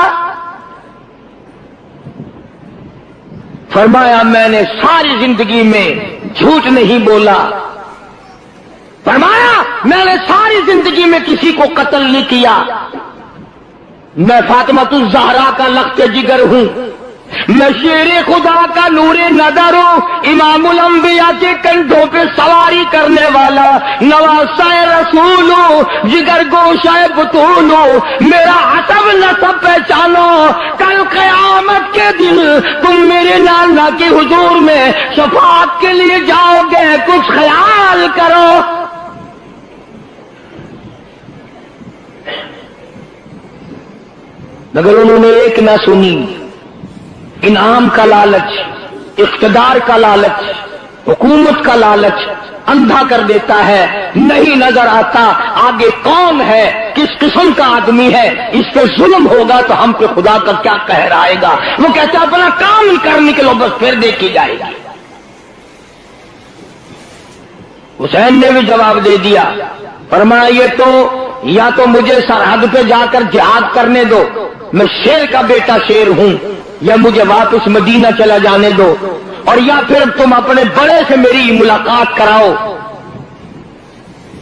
[SPEAKER 1] فرمایا میں نے ساری زندگی میں جھوٹ نہیں بولا۔ فرمایا میں نے ساری زندگی میں کسی کو قتل نہیں کیا۔ میں فاطمہ الزہرا کا لخت جگر ہوں، میں شیر خدا کا نور نظر ہوں، امام الانبیاء کے کندھوں پہ سواری کرنے والا نواسہ رسول ہوں، جگر گوشہ بطول ہوں، میرا حسب نسب پہچانو، کل قیامت کے دن تم میرے نانا کے حضور میں شفاعت کے لیے جاؤ گے، کچھ خیال کرو۔ مگر انہوں نے ایک نہ سنی، انعام کا لالچ، اقتدار کا لالچ، حکومت کا لالچ اندھا کر دیتا ہے، نہیں نظر آتا آگے کون ہے، کس قسم کا آدمی ہے، اس پہ ظلم ہوگا تو ہم پہ خدا کا کیا قہر آئے گا۔ وہ کہتا اپنا کام کر نکلو بس پھر دیکھی جائے گی۔ حسین نے بھی جواب دے دیا، فرمایا یہ تو یا تو مجھے سرحد پہ جا کر جہاد کرنے دو، میں شیر کا بیٹا شیر ہوں، یا مجھے واپس مدینہ چلا جانے دو، اور یا پھر تم اپنے بڑے سے میری ملاقات کراؤ۔